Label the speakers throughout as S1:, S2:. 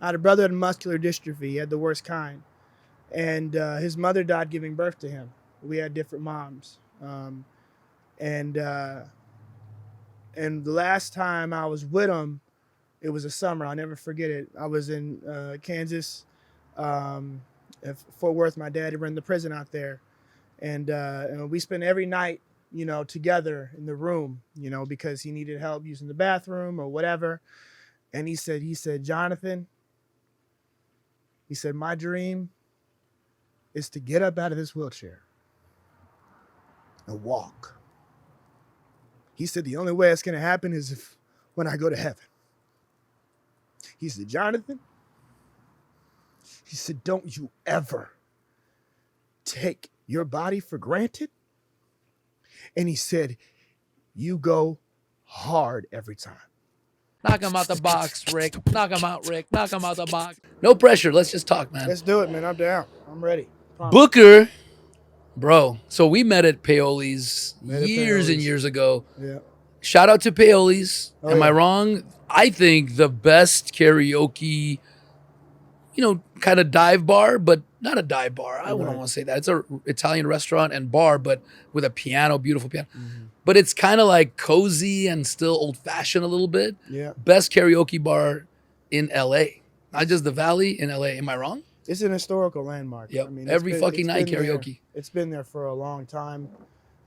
S1: I had a brother with muscular dystrophy. He had the worst kind. And his mother died giving birth to him. We had different moms. And the last time I was with him, it was a summer. I'll never forget it. I was in Kansas, at Fort Worth. My dad ran the prison out there. And we spent every night, together in the room, because he needed help using the bathroom or whatever. And he said, Jonathan, he said, my dream is to get up out of this wheelchair and walk. He said, the only way it's going to happen is when I go to heaven. He said, Jonathan, he said, don't you ever take your body for granted. And he said, you go hard every time.
S2: Knock him out the box, Rick. Knock him out, Rick. Knock him out the box. No pressure. Let's just talk, man.
S1: Let's do it, man. I'm down. I'm ready. Promise.
S2: Booker, bro. So we met at Paoli's years and years ago.
S1: Yeah.
S2: Shout out to Paoli's.
S1: Oh,
S2: Am
S1: yeah.
S2: I wrong? I think the best karaoke, kind of dive bar, but not a dive bar. I wouldn't want to say that. It's a Italian restaurant and bar, but with a piano, beautiful piano. Mm-hmm. But it's kind of like cozy and still old fashioned a little bit.
S1: Yeah.
S2: Best karaoke bar in LA. Not just the Valley, in LA. Am I wrong?
S1: It's an historical landmark.
S2: Yep.
S1: I mean,
S2: every fucking night karaoke.
S1: It's been there for a long time,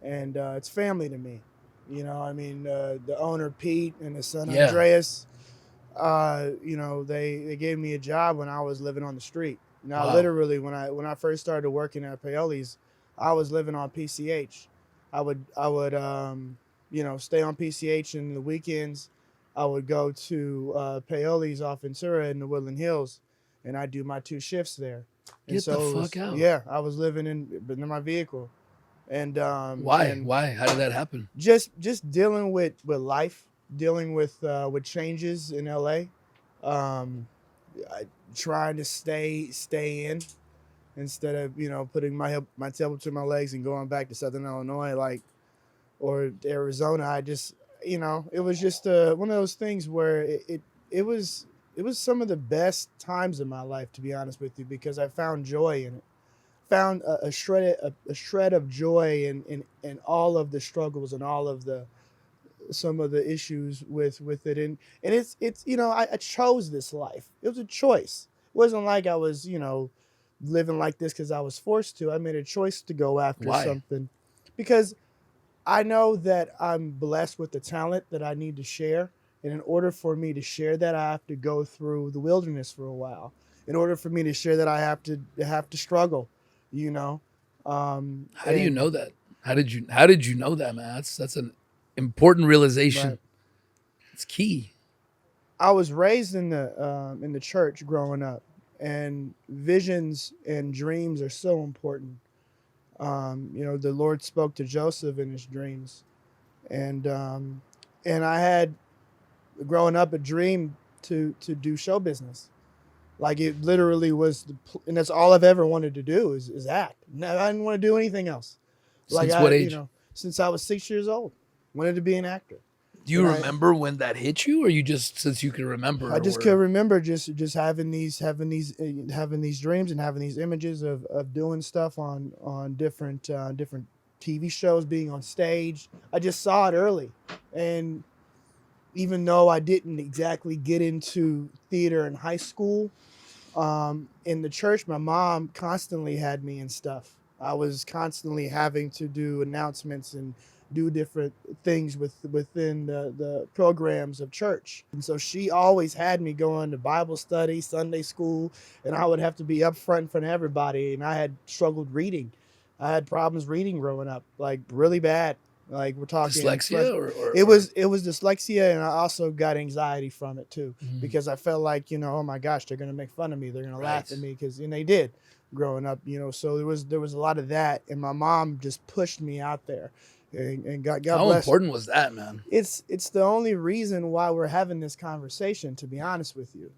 S1: and it's family to me. The owner Pete and his son Andreas. They gave me a job when I was living on the street. Now, literally, when I first started working at Paoli's, I was living on PCH. I would stay on PCH in the weekends. I would go to Paoli's off Ventura in the Woodland Hills, and I'd do my 2 shifts there.
S2: Get the fuck out.
S1: Yeah, I was living in my vehicle. And
S2: why? How did that happen?
S1: Just dealing with life, dealing with changes in LA, trying to stay in instead of putting my tail between my legs and going back to Southern Illinois or Arizona. I just it was just one of those things where it was some of the best times of my life, to be honest with you, because I found joy in it. Found a shred of joy in all of the struggles and all of some of the issues with it, and it's I chose this life. It was a choice. It wasn't like I was living like this because I was forced to. I made a choice to go after something because I know that I'm blessed with the talent that I need to share, and in order for me to share that, I have to go through the wilderness for a while. In order for me to share that, I have to struggle.
S2: How do you know that? How did you know that, man? That's an important realization.
S1: Right.
S2: It's key.
S1: I was raised in the church growing up, and visions and dreams are so important. The Lord spoke to Joseph in his dreams, and I had, growing up, a dream to do show business. Like, it literally was, and that's all I've ever wanted to do is act. No, I didn't want to do anything else.
S2: Since what age?
S1: Since I was 6 years old, wanted to be an actor.
S2: Do you remember when that hit you, or you just, since you can remember?
S1: I just could remember just having these dreams and having these images of doing stuff on different TV shows, being on stage. I just saw it early, and even though I didn't exactly get into theater in high school, in the church, my mom constantly had me in stuff. I was constantly having to do announcements and do different things within the programs of church. And so she always had me going to Bible study, Sunday school, and I would have to be up front in front of everybody. And I had struggled reading. I had problems reading growing up, like really bad. Like, we're talking
S2: dyslexia, or
S1: it was dyslexia, and I also got anxiety from it too, because I felt like, oh my gosh, they're gonna make fun of me, they're gonna laugh at me, and they did growing up, so there was a lot of that, and my mom just pushed me out there, and God
S2: how
S1: bless
S2: important
S1: her.
S2: was that, man?
S1: It's the only reason why we're having this conversation, to be honest with you.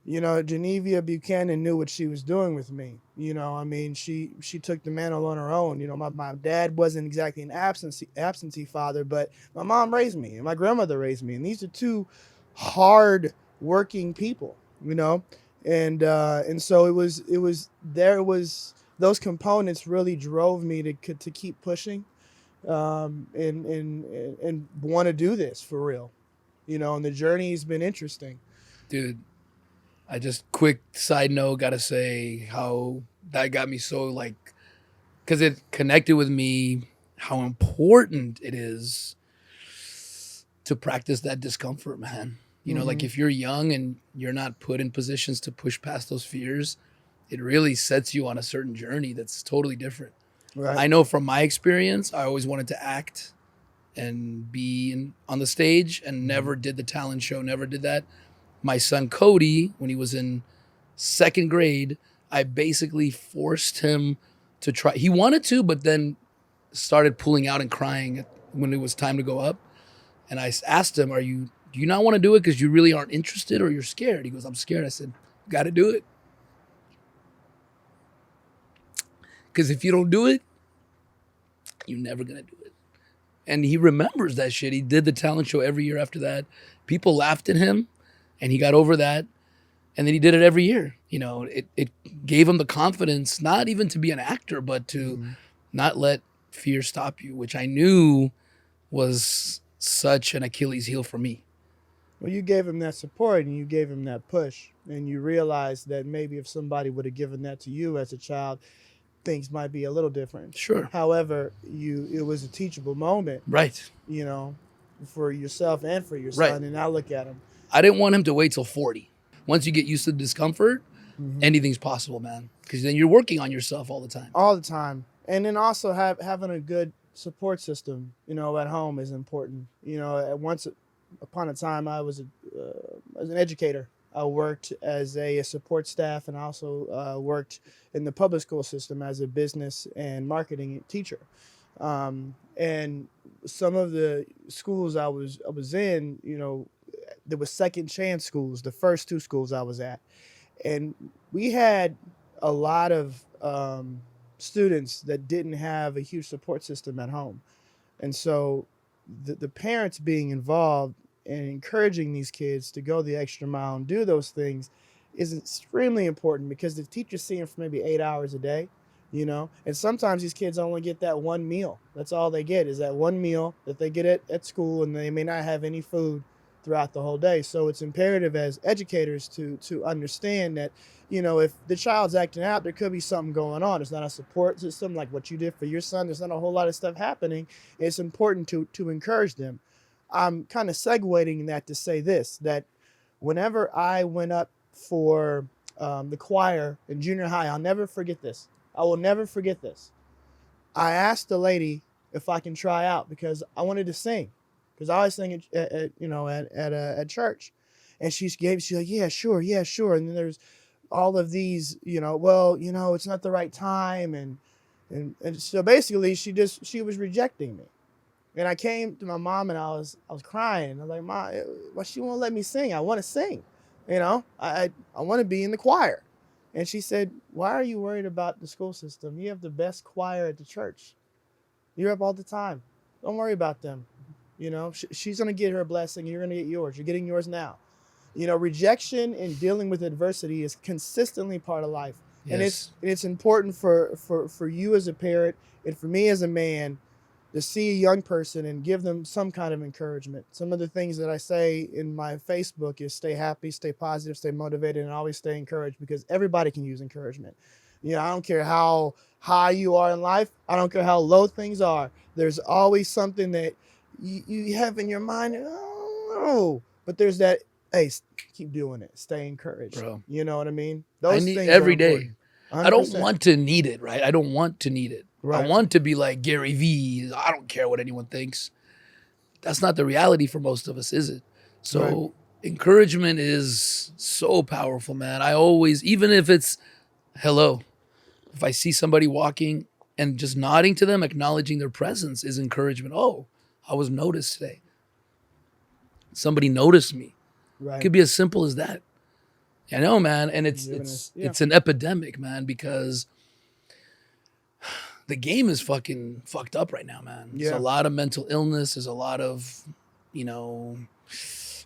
S1: Genevia Buchanan knew what she was doing with me. She took the mantle on her own. My dad wasn't exactly an absentee father, but my mom raised me and my grandmother raised me. And these are two hard working people, And so those components really drove me to keep pushing, and want to do this for real, and the journey's been interesting.
S2: Dude, I just quick side note, gotta say how that got me so like, because it connected with me how important it is to practice that discomfort, man. Like if you're young and you're not put in positions to push past those fears, it really sets you on a certain journey that's totally different.
S1: Right.
S2: I know from my experience, I always wanted to act and be on the stage and never did the talent show, never did that. My son Cody, when he was in second grade, I basically forced him to try. He wanted to, but then started pulling out and crying when it was time to go up. And I asked him, do you not want to do it because you really aren't interested or you're scared? He goes, I'm scared. I said, got to do it. Because if you don't do it, you're never going to do it. And he remembers that shit. He did the talent show every year after that. People laughed at him and he got over that. And then he did it every year. It gave him the confidence, not even to be an actor, but to not let fear stop you, which I knew was such an Achilles heel for me.
S1: Well, you gave him that support and you gave him that push, and you realized that maybe if somebody would have given that to you as a child, things might be a little different.
S2: Sure.
S1: However, it was a teachable moment,
S2: right?
S1: For yourself and for your
S2: Right.
S1: son. And now look at him.
S2: I didn't want him to wait till 40. Once you get used to the discomfort, anything's possible, man. Because then you're working on yourself all the time.
S1: All the time, and then also having a good support system, at home is important. Once upon a time, I was as an educator. I worked as a support staff, and also worked in the public school system as a business and marketing teacher. And some of the schools I was in, there was second chance schools. The first two schools I was at, and we had a lot of students that didn't have a huge support system at home. And so the parents being involved and encouraging these kids to go the extra mile and do those things is extremely important, because the teacher's seeing for maybe 8 hours a day, and sometimes these kids only get that one meal. That's all they get, is that one meal that they get at school, and they may not have any food throughout the whole day. So it's imperative as educators to understand that, if the child's acting out, there could be something going on. It's not a support system like what you did for your son. There's not a whole lot of stuff happening. It's important to encourage them. I'm kind of segueing that to say this, that whenever I went up for the choir in junior high, I'll never forget this. I will never forget this. I asked the lady if I can try out because I wanted to sing. Because I always sing at church. And she's like, yeah, sure. And then there's all of these, it's not the right time. And so basically she was rejecting me. And I came to my mom and I was crying. I was like, Mom, why she won't let me sing? I want to sing. I want to be in the choir. And she said, why are you worried about the school system? You have the best choir at the church. You're up all the time. Don't worry about them. She's going to get her blessing. You're going to get yours. You're getting yours now. Rejection and dealing with adversity is consistently part of life. Yes. And it's important for you as a parent and for me as a man to see a young person and give them some kind of encouragement. Some of the things that I say in my Facebook is stay happy, stay positive, stay motivated, and always stay encouraged, because everybody can use encouragement. I don't care how high you are in life. I don't care how low things are. There's always something that you have in your mind. Oh, but there's that, hey, keep doing it. Stay encouraged. Bro. You know what I mean?
S2: Those things every day. 100%. I don't want to need it, right? I don't want to need it. Right. I want to be like Gary Vee. I don't care what anyone thinks. That's not the reality for most of us, is it? So right. Encouragement is so powerful, man. I always, even if it's hello, if I see somebody walking and just nodding to them, acknowledging their presence is encouragement. Oh, I was noticed today. Somebody noticed me. Right. It could be as simple as that. I know, man. And it's an epidemic, man, because the game is fucking fucked up right now, man. There's a lot of mental illness. There's a lot of,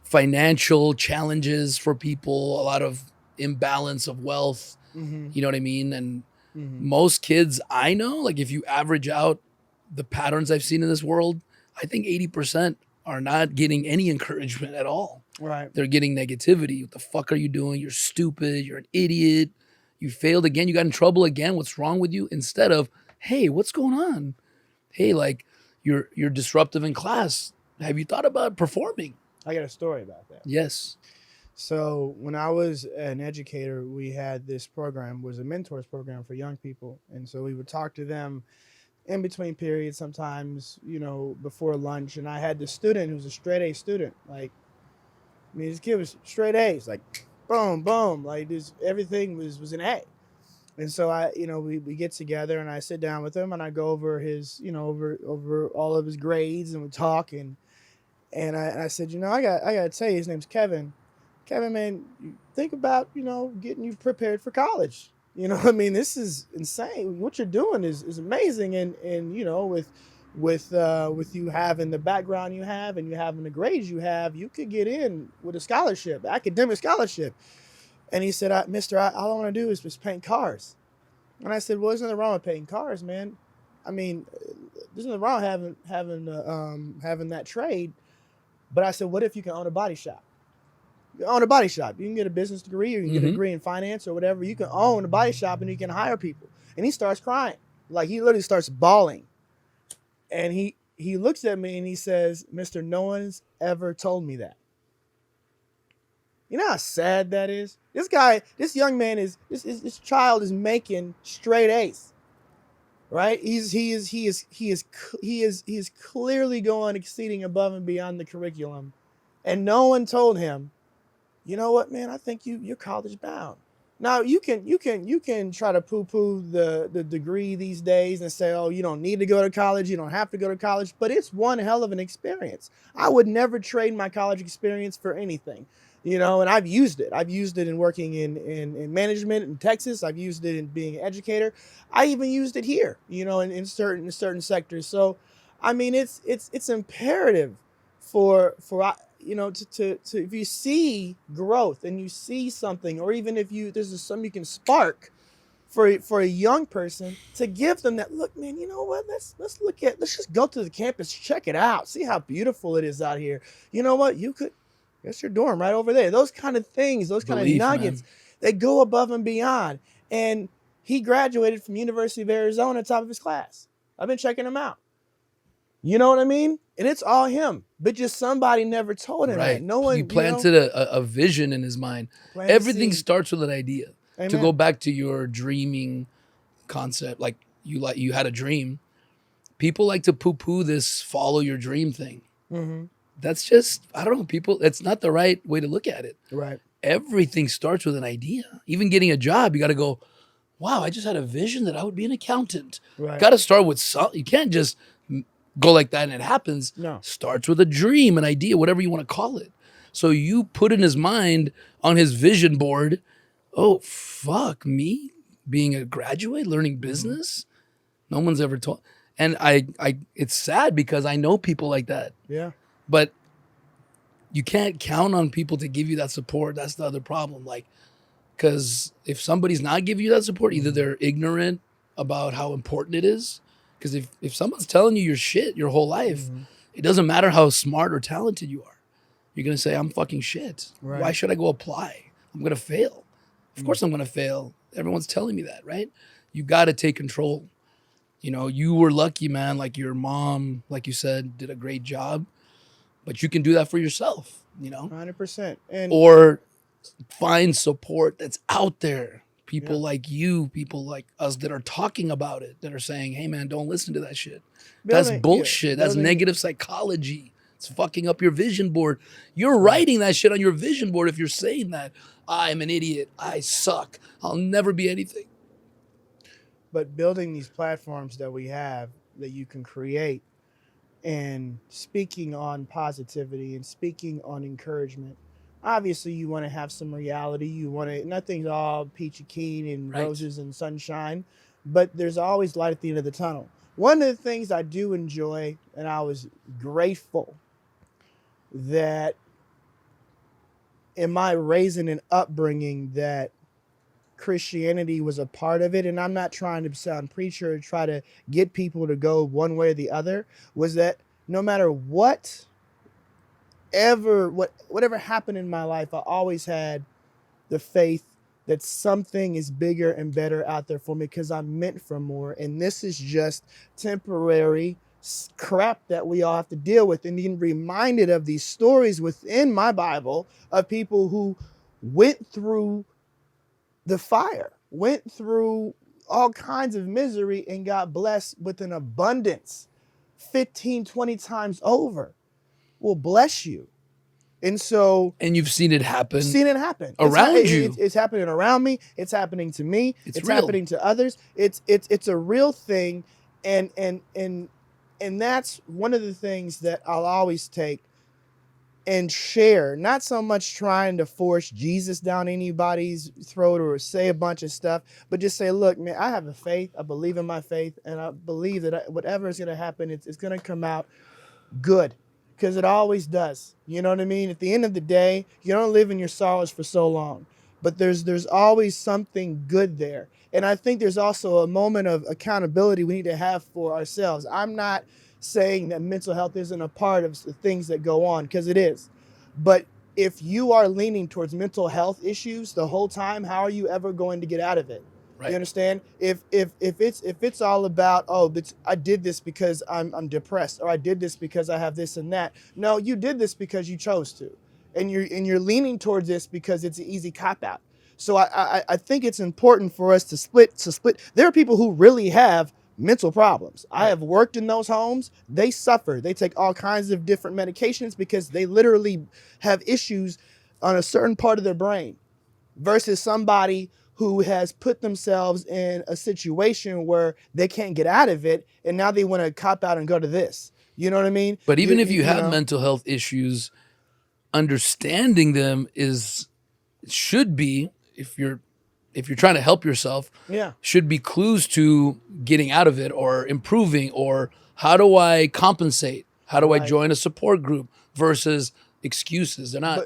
S2: financial challenges for people, a lot of imbalance of wealth.
S1: Mm-hmm.
S2: You know what I mean? And
S1: Mm-hmm.
S2: most kids I know, like if you average out the patterns I've seen in this world, I think 80% are not getting any encouragement at all.
S1: Right.
S2: They're getting negativity. What the fuck are you doing? You're stupid. You're an idiot. You failed again. You got in trouble again. What's wrong with you? Instead of, hey, what's going on? Hey, like you're disruptive in class. Have you thought about performing?
S1: I got a story about that.
S2: Yes.
S1: So when I was an educator, we had this program, was a mentors program for young people. And so we would talk to them in between periods, sometimes, before lunch. And I had this student who was a straight A student. Like, I mean, this kid was straight A's, like boom, boom. Like everything was an A. And so we get together and I sit down with him and I go over his, over all of his grades and we talk and I said, I gotta tell you, his name's Kevin. Kevin, man, think about, getting you prepared for college. I mean, this is insane. What you're doing is amazing. And with you having the background you have and you having the grades you have, you could get in with a scholarship, academic scholarship. And he said, Mister, all I want to do is just paint cars. And I said, well, there's nothing wrong with painting cars, man. I mean, there's nothing wrong having that trade. But I said, what if you can own a body shop? You own a body shop. You can get a business degree or you can get a degree in finance or whatever. You can own a body shop and you can hire people. And he starts crying. Like he literally starts bawling. And he looks at me and he says, Mister, no one's ever told me that. You know how sad that is? This young man this child is making straight A's. Right? He is clearly going exceeding above and beyond the curriculum. And no one told him, you know what, man, I think you're college bound. Now you can try to poo-poo the degree these days and say, oh, you don't need to go to college, you don't have to go to college, but it's one hell of an experience. I would never trade my college experience for anything. And I've used it. I've used it in working in management in Texas. I've used it in being an educator. I even used it here, in certain sectors. So, I mean, it's imperative for to if you see growth and you see something, or even if there's something you can spark for a young person, to give them that look, man, you know what? Let's just go to the campus, check it out, see how beautiful it is out here. You know what? That's your dorm right over there. Those kind of things, those kind of nuggets, man. They go above and beyond. And he graduated from University of Arizona, top of his class. I've been checking him out. You know what I mean? And it's all him. But just somebody never told him that. No one.
S2: He planted a vision in his mind. Everything starts with an idea. Amen. To go back to your dreaming concept, like you had a dream. People like to poo-poo this follow your dream thing. Mm-hmm. That's just, I don't know, people, it's not the right way to look at it.
S1: Right.
S2: Everything starts with an idea. Even getting a job, you got to go, wow, I just had a vision that I would be an accountant. Right. Got to start with something. You can't just go like that and it happens.
S1: No.
S2: Starts with a dream, an idea, whatever you want to call it. So you put in his mind on his vision board, oh, fuck, me being a graduate, learning business? Mm-hmm. No one's ever taught. And I it's sad because I know people like that.
S1: Yeah.
S2: But you can't count on people to give you that support. That's the other problem. Like, because if somebody's not giving you that support, either they're ignorant about how important it is. Because if someone's telling you your shit your whole life, it doesn't matter how smart or talented you are. You're going to say, I'm fucking shit. Right. Why should I go apply? I'm going to fail. Of course I'm going to fail. Everyone's telling me that, right? You got to take control. You were lucky, man. Like your mom, like you said, did a great job. But you can do that for yourself,
S1: 100%.
S2: Or find support that's out there. People like you, people like us that are talking about it, that are saying, hey, man, don't listen to that shit. That's bullshit. That's negative psychology. It's fucking up your vision board. You're writing that shit on your vision board if you're saying that. I'm an idiot. I suck. I'll never be anything.
S1: But building these platforms that we have that you can create, and speaking on positivity and speaking on encouragement. Obviously, you want to have some reality. You want to, nothing's all peachy keen and roses and sunshine, but there's always light at the end of the tunnel. One of the things I do enjoy, and I was grateful that in my raising and upbringing that Christianity was a part of it, and I'm not trying to sound preacher or try to get people to go one way or the other, was that no matter whatever happened in my life, I always had the faith that something is bigger and better out there for me because I'm meant for more. And this is just temporary crap that we all have to deal with. And being reminded of these stories within my Bible of people who went through the fire, went through all kinds of misery and got blessed with an abundance 15, 20 times over. Well, bless you. And so,
S2: And you've seen it happen.
S1: Around
S2: you.
S1: It's happening around me. It's happening to me. It's
S2: real.
S1: happening to others. It's a real thing, and that's one of the things that I'll always take and share. Not so much trying to force Jesus down anybody's throat or say a bunch of stuff, but just say, look, man, I have a faith. I believe in my faith, and I believe that whatever is going to happen, it's going to come out good. Because it always does. You know what I mean? At the end of the day, you don't live in your sorrows for so long. But there's always something good there. And I think there's also a moment of accountability we need to have for ourselves. I'm not saying that mental health isn't a part of the things that go on, because it is. But if you are leaning towards mental health issues the whole time, how are you ever going to get out of it?
S2: Right.
S1: You understand? If it's all about, I did this because I'm depressed, or I did this because I have this and that. No, you did this because you chose to, and you're leaning towards this because it's an easy cop out. So I think it's important for us to split. There are people who really have mental problems. I have worked in those homes. They suffer. They take all kinds of different medications because they literally have issues on a certain part of their brain, versus somebody who has put themselves in a situation where they can't get out of it, and now they want to cop out and go to this. You know what I mean?
S2: But even if you have mental health issues, understanding them should be, if you're trying to help yourself, should be clues to getting out of it or improving, or how do I compensate? How do I join a support group, versus excuses? They're not.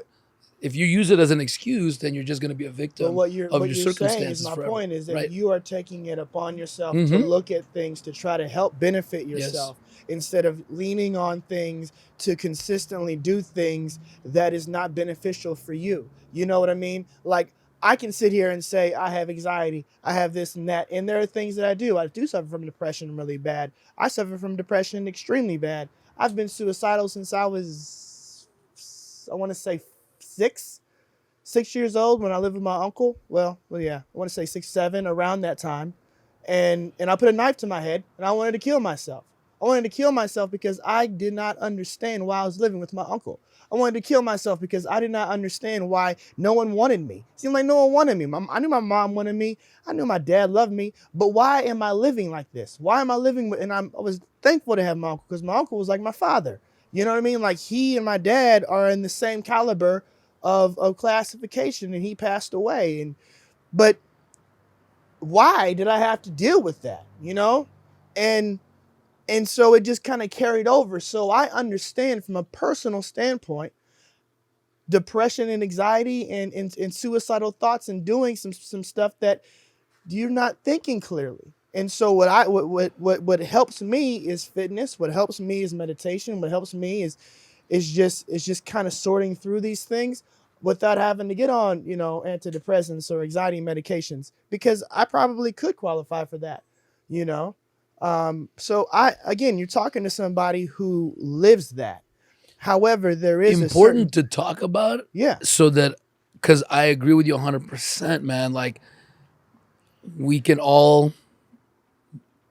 S2: If you use it as an excuse, then you're just going to be a victim of your circumstances.
S1: Saying is, my
S2: forever.
S1: point is that you are taking it upon yourself to look at things to try to help benefit yourself, instead of leaning on things to consistently do things that is not beneficial for you. You know what I mean? Like, I can sit here and say I have anxiety, I have this and that, and there are things that I do. I do suffer from depression really bad. I suffer from depression extremely bad. I've been suicidal since I was, I want to say, 6 years old, when I lived with my uncle. Well, yeah, I want to say 6, 7, around that time. And I put a knife to my head, and I wanted to kill myself. I wanted to kill myself because I did not understand why I was living with my uncle. I wanted to kill myself because I did not understand why no one wanted me. It seemed like no one wanted me. I knew my mom wanted me. I knew my dad loved me. But why am I living like this? Why am I living with, and I was thankful to have my uncle, because my uncle was like my father. You know what I mean? Like, he and my dad are in the same caliber of classification, and he passed away. But why did I have to deal with that? You know? And so it just kind of carried over. So I understand from a personal standpoint, depression and anxiety and suicidal thoughts, and doing some stuff that you're not thinking clearly. And so what helps me is fitness. What helps me is meditation. What helps me is just kind of sorting through these things without having to get on, antidepressants or anxiety medications, because I probably could qualify for that, So you're talking to somebody who lives that. However, there is
S2: important to talk about.
S1: Yeah.
S2: So that, because I agree with you 100%, man. Like, we can all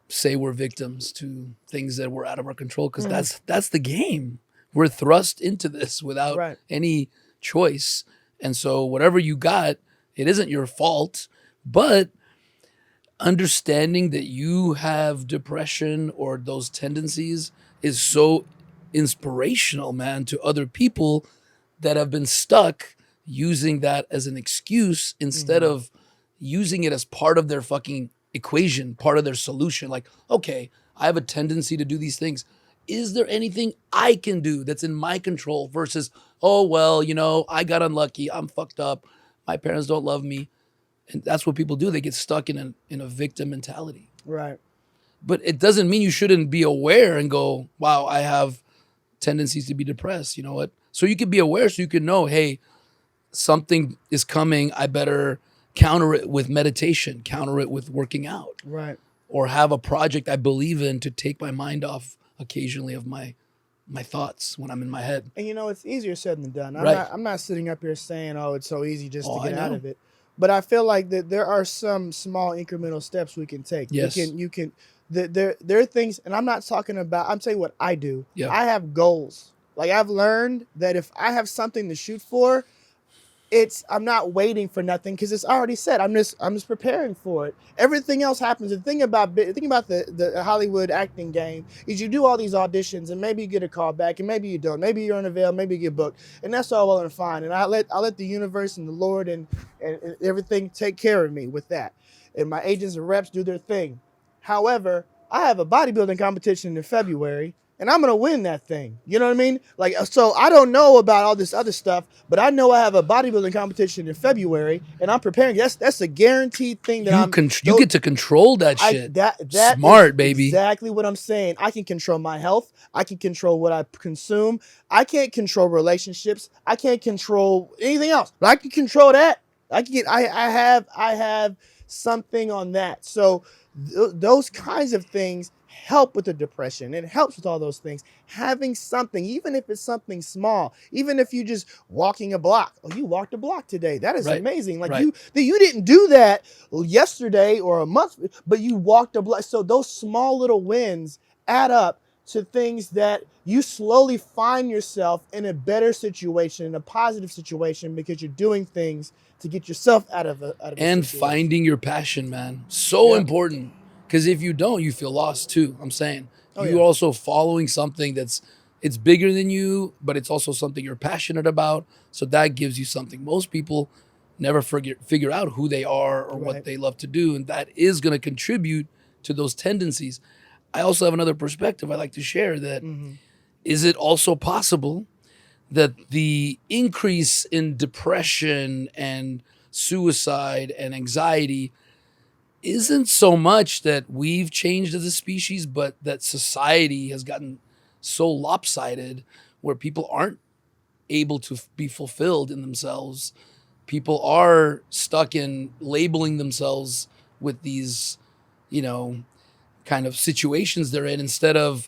S2: say we're victims to things that were out of our control, because that's the game. We're thrust into this without any choice. And so whatever you got, it isn't your fault. But understanding that you have depression or those tendencies is so inspirational, man, to other people that have been stuck using that as an excuse instead of using it as part of their fucking equation, part of their solution. Like, okay, I have a tendency to do these things. Is there anything I can do that's in my control, versus oh, well, you know, I got unlucky. I'm fucked up. My parents don't love me. And that's what people do. They get stuck in a victim mentality.
S1: Right.
S2: But it doesn't mean you shouldn't be aware and go, wow, I have tendencies to be depressed. You know what? So you can be aware so you can know, hey, something is coming. I better counter it with meditation, counter it with working out,
S1: Right.
S2: or have a project I believe in to take my mind off occasionally of my thoughts when I'm in my head.
S1: And you know, it's easier said than done.
S2: Right.
S1: I'm not sitting up here saying, "Oh, it's so easy just
S2: Oh,
S1: to
S2: I
S1: get out
S2: know.
S1: of it." But I feel like that there are some small incremental steps we can take.
S2: Yes.
S1: You can there are things, and I'm not talking about. I'm saying what I do.
S2: Yeah.
S1: I have goals. Like I've learned that if I have something to shoot for, I'm not waiting for nothing because it's already set. I'm just preparing for it. Everything else happens. The thing about the Hollywood acting game is you do all these auditions and maybe you get a call back and maybe you don't. Maybe you're unavailable, maybe you get booked, and that's all well and fine. And I let the universe and the Lord and everything take care of me with that. And my agents and reps do their thing. However, I have a bodybuilding competition in February. And I'm going to win that thing. You know what I mean? Like, so I don't know about all this other stuff, but I know I have a bodybuilding competition in February and I'm preparing. That's a guaranteed thing that
S2: you get to control that shit.
S1: That
S2: Smart, baby.
S1: Exactly what I'm saying. I can control my health. I can control what I consume. I can't control relationships. I can't control anything else, but I can control that. I have something on that. So those kinds of things help with the depression. It helps with all those things. Having something, even if it's something small, even if you just walking a block. Oh, you walked a block today. That is
S2: Right.
S1: amazing. Like
S2: Right.
S1: you didn't do that yesterday or a month, but you walked a block. So those small little wins add up to things that you slowly find yourself in a better situation, in a positive situation, because you're doing things to get yourself out of a
S2: And
S1: situation.
S2: finding your passion, man. So
S1: Yeah.
S2: important. Because if you don't, you feel lost too. I'm saying.
S1: Oh,
S2: You're
S1: yeah.
S2: also following something it's bigger than you, but it's also something you're passionate about. So that gives you something. Most people never figure out who they are or what
S1: Right.
S2: they love to do. And that is going to contribute to those tendencies. I also have another perspective I'd like to share that is it also possible that the increase in depression and suicide and anxiety isn't so much that we've changed as a species, but that society has gotten so lopsided where people aren't able to be fulfilled in themselves. People are stuck in labeling themselves with these, you know, kind of situations they're in instead of,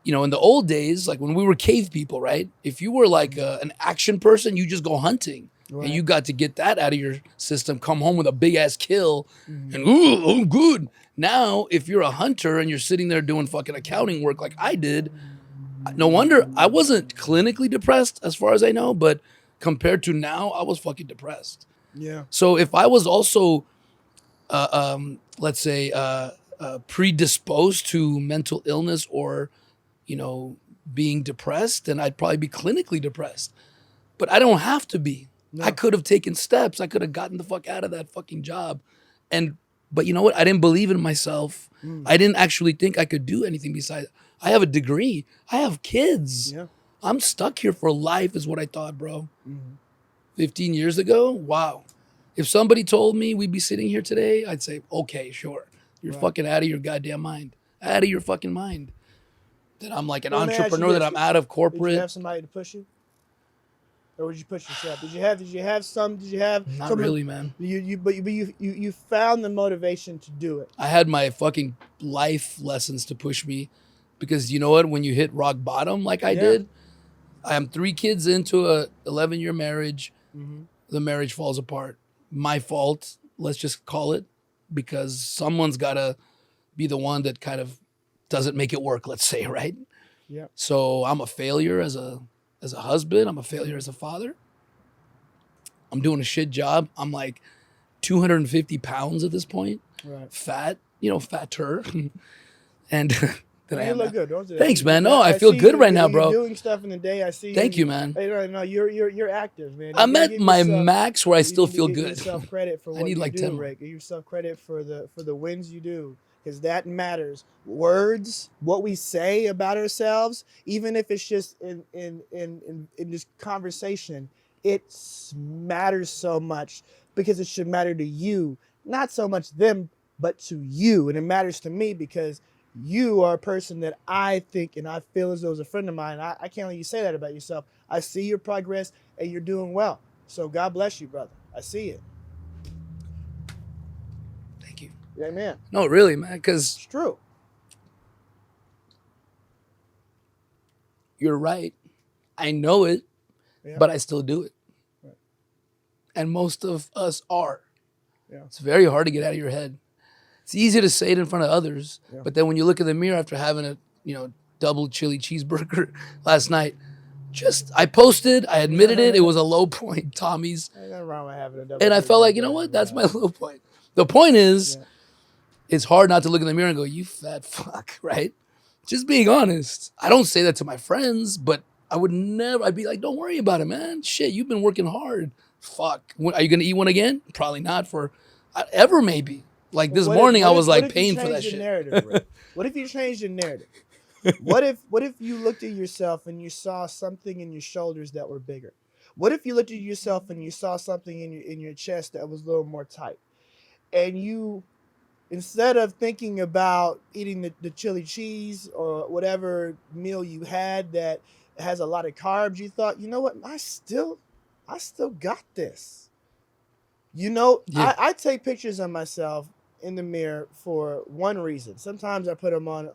S2: you know, in the old days, like when we were cave people, right? If you were like an action person, you just go hunting.
S1: Right.
S2: And you got to get that out of your system, come home with a big ass kill, and ooh, oh, good. Now, if you're a hunter and you're sitting there doing fucking accounting work like I did, no wonder I wasn't clinically depressed as far as I know, but compared to now, I was fucking depressed.
S1: Yeah.
S2: So if I was also, let's say, predisposed to mental illness or, you know, being depressed, then I'd probably be clinically depressed. But I don't have to be.
S1: No.
S2: I could have taken steps. I could have gotten the fuck out of that fucking job. But you know what? I didn't believe in myself. I didn't actually think I could do anything besides. I have a degree. I have kids.
S1: Yeah.
S2: I'm stuck here for life is what I thought, bro. 15 years ago? Wow. If somebody told me we'd be sitting here today, I'd say, okay, sure. You're
S1: Right.
S2: fucking out of your goddamn mind. Out of your fucking mind. That I'm like an
S1: Well, let me ask you
S2: entrepreneur, that
S1: this.
S2: I'm out of
S1: Did
S2: corporate.
S1: you have somebody to push you, or did you push yourself? Did you have
S2: Not
S1: someone-
S2: really, man.
S1: You found the motivation to do it.
S2: I had my fucking life lessons to push me because you know what? When you hit rock bottom like I
S1: Yeah.
S2: did, I am 3 kids into a 11-year marriage. The marriage falls apart. My fault, let's just call it, because someone's got to be the one that kind of doesn't make it work, let's say, right?
S1: Yeah.
S2: So I'm a failure as a husband. I'm a failure as a father. I'm doing a shit job. I'm like 250 pounds at this point.
S1: Right.
S2: Fat, fatter. And that I
S1: You
S2: am
S1: look
S2: now.
S1: good. Don't do that.
S2: Thanks, man. No, I feel
S1: see
S2: good
S1: you-
S2: right now,
S1: you're
S2: bro.
S1: doing stuff in the day. I see.
S2: Thank you, man.
S1: Hey, no, you're active, man.
S2: I'm
S1: You
S2: at
S1: give
S2: my
S1: yourself-
S2: max where I
S1: you
S2: still
S1: need to
S2: feel
S1: give
S2: good.
S1: yourself credit for
S2: I
S1: what
S2: need
S1: you
S2: like
S1: do,
S2: 10 more.
S1: Rick. Give yourself credit for the wins you do. because that matters. Words, what we say about ourselves, even if it's just in this conversation, it matters so much because it should matter to you, not so much them, but to you. And it matters to me because you are a person that I think and I feel as though is a friend of mine. I can't let you say that about yourself. I see your progress and you're doing well. So God bless you, brother. I see it.
S2: Thank you.
S1: Amen.
S2: No, really, man, because
S1: It's true.
S2: you're right. I know it,
S1: Yeah.
S2: but I still do it.
S1: Right.
S2: And most of us are.
S1: Yeah.
S2: It's very hard to get out of your head. It's easy to say it in front of others,
S1: Yeah.
S2: but then when you look in the mirror after having a double chili cheeseburger last night, I posted, I admitted it. It was a low point, Tommy's,
S1: Ain't nothing wrong with having a double
S2: and I felt like,
S1: cheeseburger.
S2: you know what? That's my low point. The point is,
S1: Yeah.
S2: it's hard not to look in the mirror and go, "You fat fuck," right? Just being honest. I don't say that to my friends, but I would never. I'd be like, "Don't worry about it, man. Shit, you've been working hard. Fuck. Are you gonna eat one again? Probably not for ever, maybe." Like this morning, I was like paying for that shit.
S1: What if you changed your narrative? What if you looked at yourself and you saw something in your shoulders that were bigger? What if you looked at yourself and you saw something in your chest that was a little more tight? And you, instead of thinking about eating the chili cheese or whatever meal you had that has a lot of carbs, you thought, you know what, I still got this.
S2: Yeah.
S1: I take pictures of myself in the mirror for one reason. Sometimes I put them on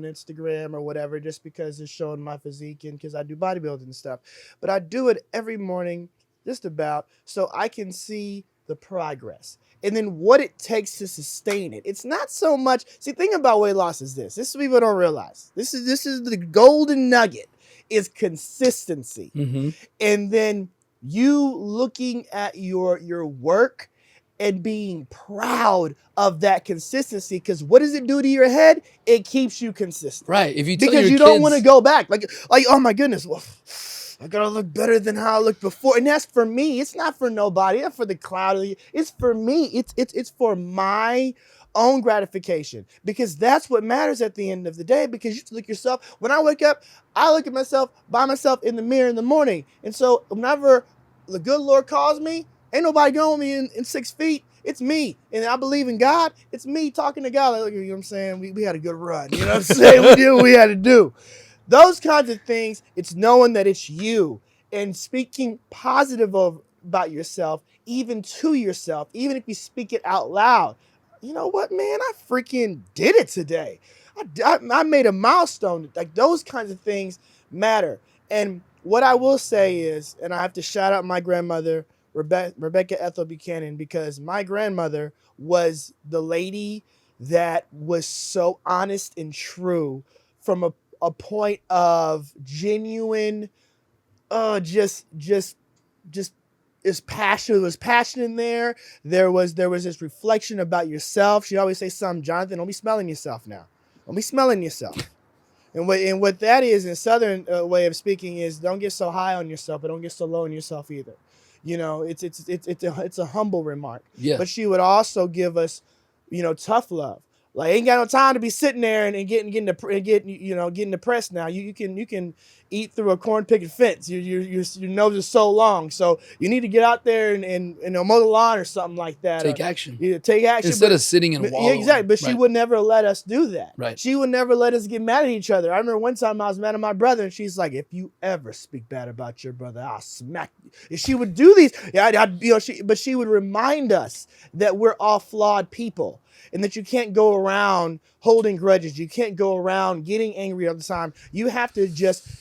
S1: Instagram or whatever just because it's showing my physique and because I do bodybuilding and stuff. But I do it every morning just about so I can see the progress and then what it takes to sustain it. It's not so much. See, the thing about weight loss is this. This is what people don't realize. This is the golden nugget is consistency.
S2: Mm-hmm.
S1: And then you looking at your work and being proud of that consistency, because what does it do to your head? It keeps you consistent.
S2: Right. If you tell
S1: because
S2: your
S1: you
S2: kids,
S1: don't want to go back. Like, oh my goodness, well, I gotta look better than how I looked before. And that's for me. It's not for nobody. It's not for the cloud. It's for me. It's for my own gratification, because that's what matters at the end of the day. Because you look yourself. When I wake up, I look at myself by myself in the mirror in the morning. And so whenever the good Lord calls me, ain't nobody going with me in 6 feet. It's me. And I believe in God. It's me talking to God. Like, you know what I'm saying? We had a good run. You know what I'm saying? We did what we had to do. Those kinds of things, it's knowing that it's you and speaking positive about yourself, even to yourself, even if you speak it out loud. You know what, man? I freaking did it today. I made a milestone. Like, those kinds of things matter. And what I will say is, and I have to shout out my grandmother, Rebecca Ethel Buchanan, because my grandmother was the lady that was so honest and true from a point of genuine, just is passion. There was passion in there. There was this reflection about yourself. She always say something, Jonathan, don't be smelling yourself now. Don't be smelling yourself. And what that is in Southern way of speaking is, don't get so high on yourself, but don't get so low on yourself either. You know, it's a humble remark.
S2: Yeah.
S1: But she would also give us, tough love. Like, ain't got no time to be sitting there and getting depressed now. You can eat through a corn picket fence. Your nose is so long, so you need to get out there and mow the lawn or something like that.
S2: Take action.
S1: Yeah, take action
S2: Instead of sitting and wallowing.
S1: Yeah, exactly. But she
S2: Right.
S1: would never let us do that.
S2: Right.
S1: She would never let us get mad at each other. I remember one time I was mad at my brother, and she's like, "If you ever speak bad about your brother, I'll smack you." And she would do these. Yeah, but she would remind us that we're all flawed people. And that you can't go around holding grudges. You can't go around getting angry all the time. You have to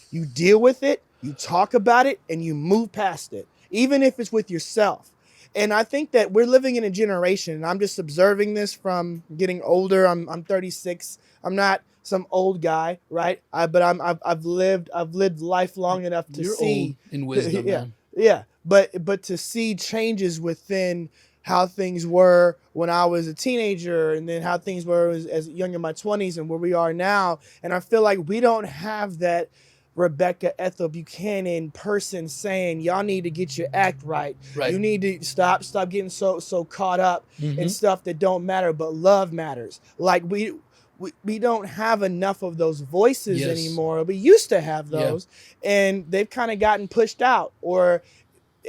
S1: you deal with it, you talk about it, and you move past it, even if it's with yourself. And I think that we're living in a generation, and I'm just observing this from getting older. I'm 36. I'm not some old guy, right? But I've lived life long enough to
S2: You're
S1: see
S2: old in wisdom,
S1: yeah,
S2: man.
S1: yeah. But to see changes within how things were when I was a teenager, and then how things were as young in my 20s and where we are now. And I feel like we don't have that Rebecca Ethel Buchanan person saying y'all need to get your act right.
S2: Right.
S1: You need to stop getting so caught up in
S2: Mhm.
S1: stuff that don't matter, but love matters. Like we don't have enough of those voices
S2: Yes.
S1: anymore. We used to have
S2: Yeah.
S1: those, and they've kind of gotten pushed out or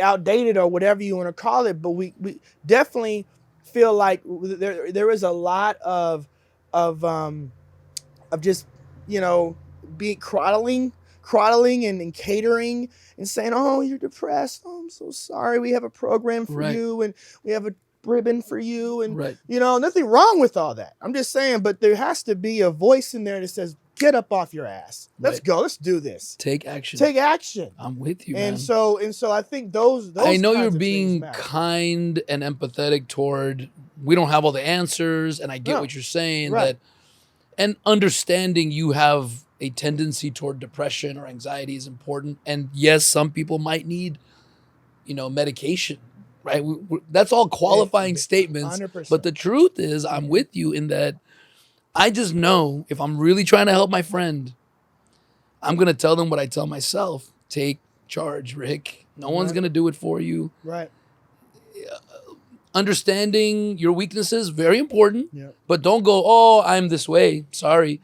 S1: outdated or whatever you want to call it. But we definitely feel like there is a lot of just, you know, being coddling and catering and saying, oh, you're depressed. Oh, I'm so sorry. We have a program for
S2: Right.
S1: you, and we have a ribbon for you. And,
S2: Right.
S1: you know, nothing wrong with all that. I'm just saying, but there has to be a voice in there that says, get up off your ass. Let's
S2: Right.
S1: go. Let's do this.
S2: Take action.
S1: Take action.
S2: I'm with you,
S1: And
S2: man.
S1: so I think those
S2: I know
S1: kinds
S2: you're
S1: of things
S2: being
S1: matter.
S2: kind and empathetic toward, we don't have all the answers, and I get
S1: No.
S2: what you're saying,
S1: Right.
S2: that, and understanding you have a tendency toward depression or anxiety is important. And yes, some people might need, you know, medication, right? That's all qualifying statements.
S1: 100%.
S2: But the truth is, I'm with you in that I just know if I'm really trying to help my friend, I'm going to tell them what I tell myself. Take charge, Rick. No one's
S1: Right.
S2: going to do it for you.
S1: Right.
S2: Understanding your weaknesses, very important.
S1: Yeah.
S2: But don't go, oh, I'm this way. Sorry.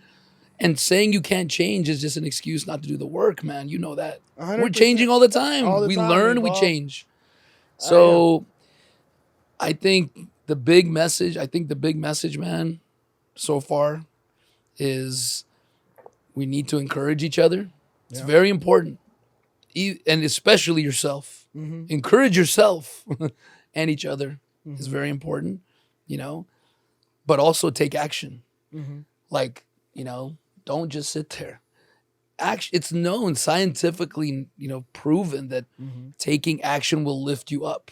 S2: And saying you can't change is just an excuse not to do the work, man. You know that.
S1: 100%.
S2: We're changing all the time.
S1: All the
S2: We
S1: time,
S2: learn, we
S1: evolve.
S2: change. So I think the big message, man, so far is we need to encourage each other. It's
S1: Yeah.
S2: very important. And especially yourself.
S1: Mm-hmm.
S2: Encourage yourself and each other is very important, you know, but also take action.
S1: Mm-hmm.
S2: Like, you know, don't just sit there. Action, it's known, scientifically, you know, proven that
S1: Mm-hmm.
S2: taking action will lift you up.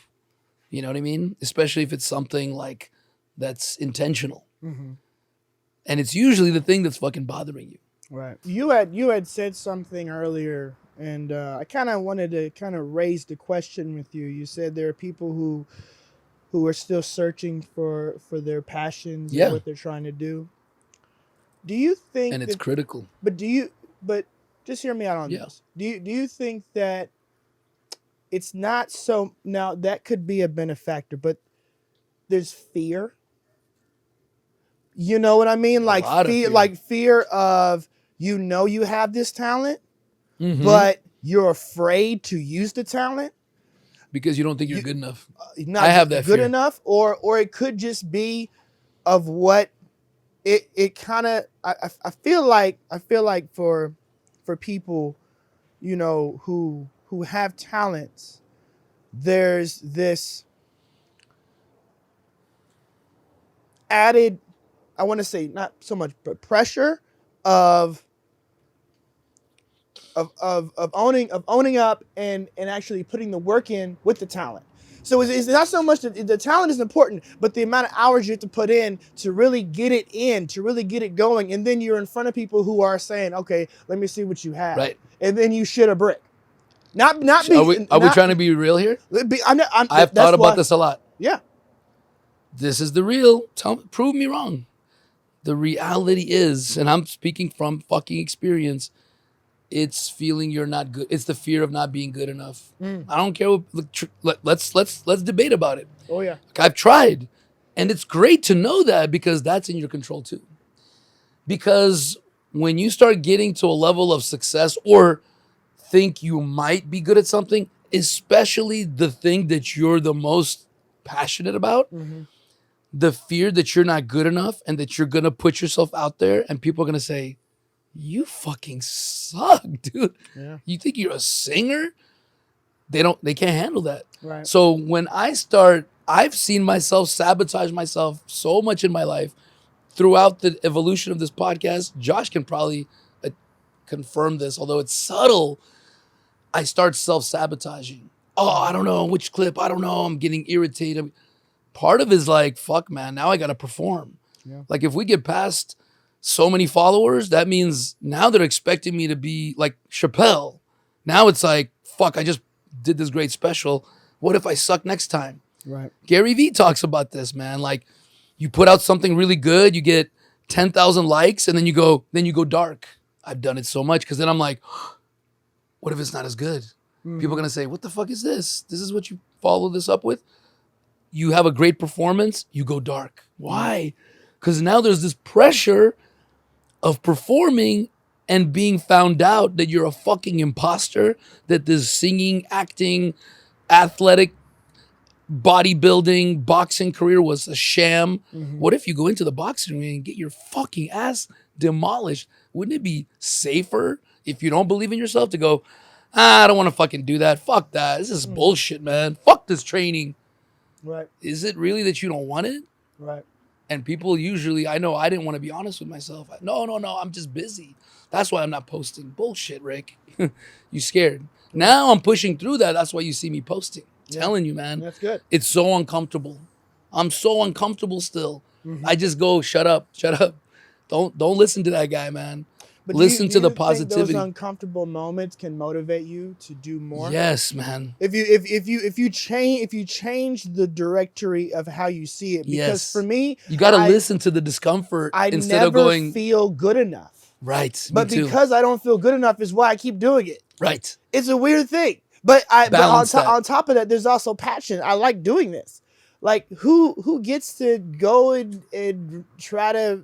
S2: You know what I mean? Especially if it's something like that's intentional.
S1: Mm-hmm.
S2: And it's usually the thing that's fucking bothering you.
S1: Right. You had said something earlier, and I kind of wanted to kind of raise the question with you. You said there are people who are still searching for their passions
S2: Yeah.
S1: and what they're trying to do. Do you think
S2: And it's
S1: that,
S2: critical.
S1: but just hear me out on
S2: Yeah.
S1: this. Do you think that it's not so, now that could be a benefactor, but there's fear? You know what I mean? Like
S2: lot of
S1: fear,
S2: fear.
S1: like fear of, you know, you have this talent,
S2: Mhm.
S1: but you're afraid to use the talent.
S2: Because you don't think you're
S1: you-
S2: good enough.
S1: Not
S2: I have that
S1: good
S2: fear.
S1: enough, or it could just be of what it kind of. I feel like for people, you know, who have talents, there's this added, I want to say not so much, but pressure of owning up and actually putting the work in with the talent. So it's not so much that the talent is important, but the amount of hours you have to put in to really get it in, to really get it going, and then you're in front of people who are saying, "Okay, let me see what you have,"
S2: Right.
S1: and then you shit a brick. Not be.
S2: Are we trying to be real here?
S1: I've
S2: I've thought about this a lot.
S1: Yeah.
S2: This is the real. Prove me wrong. The reality is, and I'm speaking from fucking experience, it's feeling you're not good. It's the fear of not being good enough. I don't care. Let's debate about it.
S1: Oh yeah.
S2: I've tried, and it's great to know that, because that's in your control too. Because when you start getting to a level of success or think you might be good at something, especially the thing that you're the most passionate about, the fear that you're not good enough and that you're gonna put yourself out there and people are gonna say, you fucking suck, dude.
S1: Yeah.
S2: You think you're a singer? They can't handle that.
S1: Right.
S2: So when I've seen myself sabotage myself so much in my life throughout the evolution of this podcast. Josh can probably confirm this, although it's subtle. I start self-sabotaging. Oh, I don't know which clip. I don't know. I'm getting irritated. Part of it is like, fuck, man, now I got to perform.
S1: Yeah.
S2: Like if we get past so many followers, that means now they're expecting me to be like Chappelle. Now it's like, fuck, I just did this great special. What if I suck next time?
S1: Right.
S2: Gary Vee talks about this, man. Like you put out something really good, you get 10,000 likes, and then you go dark. I've done it so much because then I'm like, What if it's not as good? People are gonna say, "What the fuck is this? This is what you follow this up with?" You have a great performance, you go dark. Why? Because now there's this pressure of performing and being found out that you're a fucking imposter, that this singing, acting, athletic, bodybuilding, boxing career was a sham. What if you go into the boxing ring and get your fucking ass demolished? Wouldn't it be safer if you don't believe in yourself to go, I don't want to fucking do that. Fuck that. This is bullshit, man. Fuck this training.
S1: Right.
S2: Is it really that you don't want it?
S1: Right.
S2: And people usually, I know I didn't want to be honest with myself. No, I'm just busy. That's why I'm not posting. Bullshit, Rick. You scared. Now I'm pushing through that. That's why you see me posting. Telling you, man.
S1: That's good.
S2: It's so uncomfortable. I'm so uncomfortable still. I just go, shut up. Don't listen to that guy, man.
S1: But
S2: listen to the
S1: think
S2: positivity.
S1: those uncomfortable moments can motivate you to do more?
S2: Yes, man.
S1: If you change the directory of how you see it, because for me,
S2: you got to listen to the discomfort instead of going
S1: feel good enough.
S2: Right.
S1: But because I don't feel good enough is why I keep doing it.
S2: Right.
S1: It's a weird thing. But
S2: Balance
S1: on top of that, there's also passion. I like doing this. Like who gets to go and try to,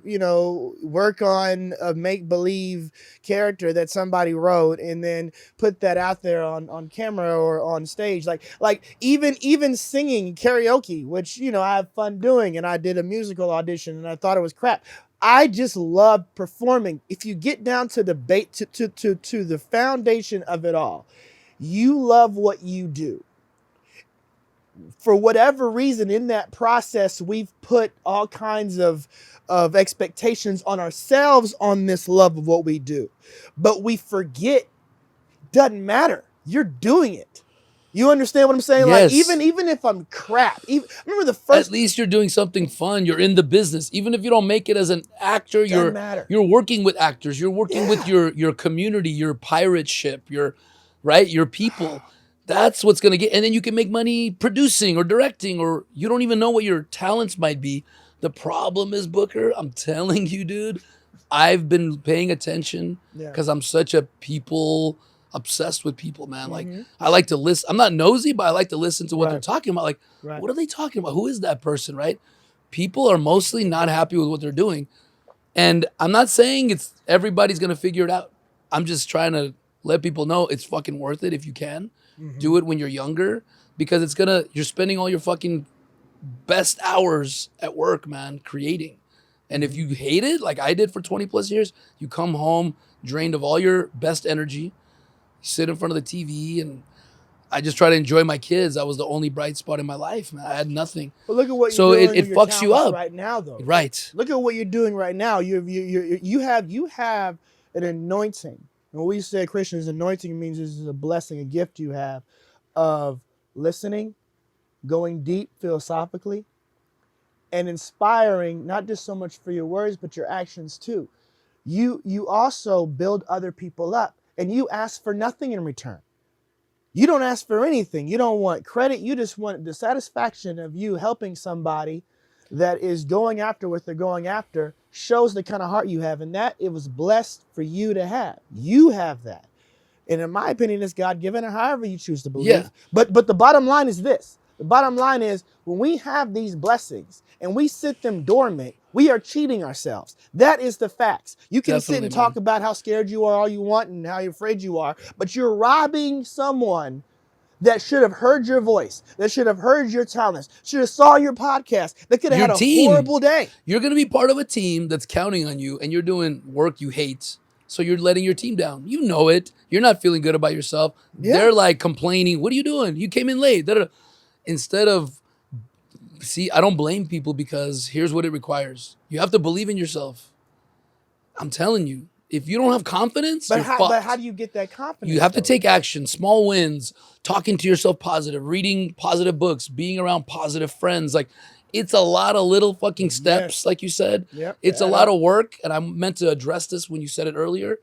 S1: work on a make-believe character that somebody wrote and then put that out there on camera or on stage. Like even singing karaoke, which, I have fun doing, and I did a musical audition and I thought it was crap. I just love performing. If you get down to the to the foundation of it all, you love what you do. For whatever reason, in that process, we've put all kinds of expectations on ourselves on this love of what we do. But we forget, doesn't matter. You're doing it. You understand what I'm saying?
S2: Yes.
S1: Like even if I'm crap, remember the first.
S2: At least you're doing something fun. You're in the business. Even if you don't make it as an actor, you're working with actors. You're working with your community, your pirate ship, your people. That's what's gonna get. And then you can make money producing or directing, or you don't even know what your talents might be. The problem is, Booker, I'm telling you, dude, I've been paying attention because I'm such a people obsessed with people, man. Like I like to listen. I'm not nosy, but I like to listen to what they're talking about. Like, what are they talking about? Who is that person, right? People are mostly not happy with what they're doing. And I'm not saying everybody's gonna figure it out. I'm just trying to let people know it's fucking worth it if you can. Do it when you're younger, because you're spending all your fucking best hours at work, man, creating. And if you hate it, like I did for 20 plus years, you come home drained of all your best energy, you sit in front of the TV, and I just try to enjoy my kids. I was the only bright spot in my life, man. I had nothing.
S1: But look at what you're doing.
S2: It fucks you up
S1: right now, though.
S2: Right.
S1: Look at what you're doing right now. You have an anointing. When we say Christians, anointing means this is a blessing, a gift you have of listening, going deep philosophically, and inspiring, not just so much for your words, but your actions too. You also build other people up, and you ask for nothing in return. You don't ask for anything. You don't want credit. You just want the satisfaction of you helping somebody that is going after what they're going after. Shows the kind of heart you have, and that it was blessed for you to have. You have that. And in my opinion, it's God-given, or however you choose to believe.
S2: Yeah.
S1: But the bottom line is this. The bottom line is when we have these blessings and we sit them dormant, we are cheating ourselves. That is the facts. You can sit and talk about how scared you are all you want and how afraid you are, but you're robbing someone that should have heard your voice, that should have heard your talents, should have saw your podcast, that could have had a horrible day.
S2: You're going to be part of a team that's counting on you, and you're doing work you hate. So you're letting your team down. You know it. You're not feeling good about yourself. Yeah. They're like complaining, what are you doing? You came in late. Instead of, I don't blame people, because here's what it requires. You have to believe in yourself. I'm telling you. If you don't have confidence,
S1: but
S2: you're fucked.
S1: But how do you get that confidence?
S2: You have to take action, small wins, talking to yourself positive, reading positive books, being around positive friends. Like, it's a lot of little fucking steps, like you said.
S1: Yep.
S2: It's a lot of work, and I meant to address this when you said it earlier.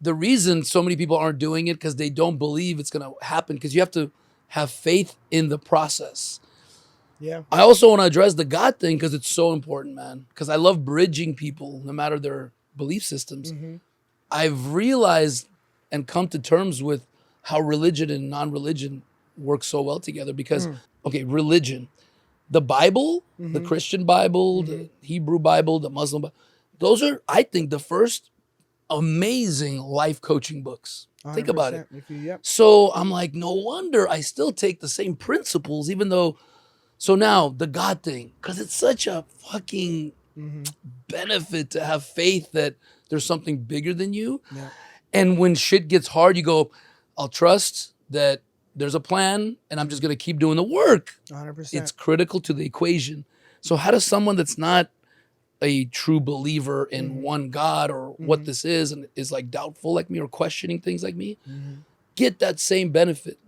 S2: The reason so many people aren't doing it because they don't believe it's going to happen, because you have to have faith in the process.
S1: Yeah.
S2: I also want to address the God thing because it's so important, man, because I love bridging people no matter their belief systems. I've realized and come to terms with how religion and non-religion work so well together. Because, okay, religion, the Bible, the Christian Bible, the Hebrew Bible, the Muslim Bible, those are, I think, the first amazing life coaching books. Think about it.
S1: 100%. Yep.
S2: So I'm like, no wonder I still take the same principles, even though. So now the God thing, because it's such a fucking benefit to have faith that there's something bigger than you.
S1: Yeah.
S2: And when shit gets hard, you go, I'll trust that there's a plan and I'm just going to keep doing the work.
S1: 100%.
S2: It's critical to the equation. So how does someone that's not a true believer in one God or what this is and is like doubtful like me or questioning things like me get that same benefit?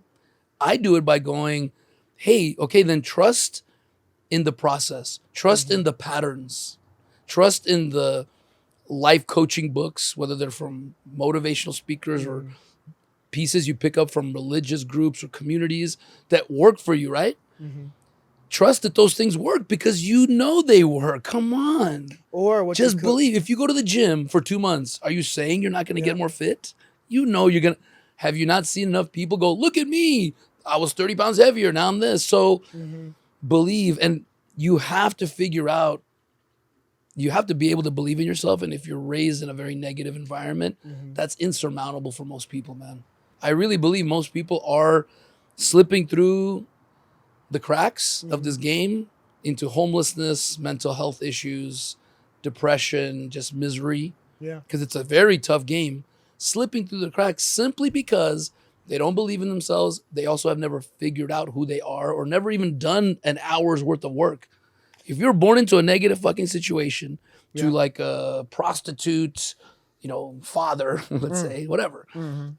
S2: I do it by going, hey, okay, then trust in the process, trust in the patterns, trust in the life coaching books, whether they're from motivational speakers or pieces you pick up from religious groups or communities that work for you, right? Trust that those things work because you know they work. Come on.
S1: Or what
S2: Just believe. If you go to the gym for 2 months, are you saying you're not going to get more fit? You know you're going to. Have you not seen enough people go, look at me. I was 30 pounds heavier. Now I'm this. So believe. And you have to figure out, you have to be able to believe in yourself. And if you're raised in a very negative environment, that's insurmountable for most people, man. I really believe most people are slipping through the cracks of this game into homelessness, mental health issues, depression, just misery.
S1: Yeah.
S2: Because it's a very tough game. Slipping through the cracks simply because they don't believe in themselves. They also have never figured out who they are or never even done an hour's worth of work. If you're born into a negative fucking situation, to like a prostitute, father, let's say, whatever,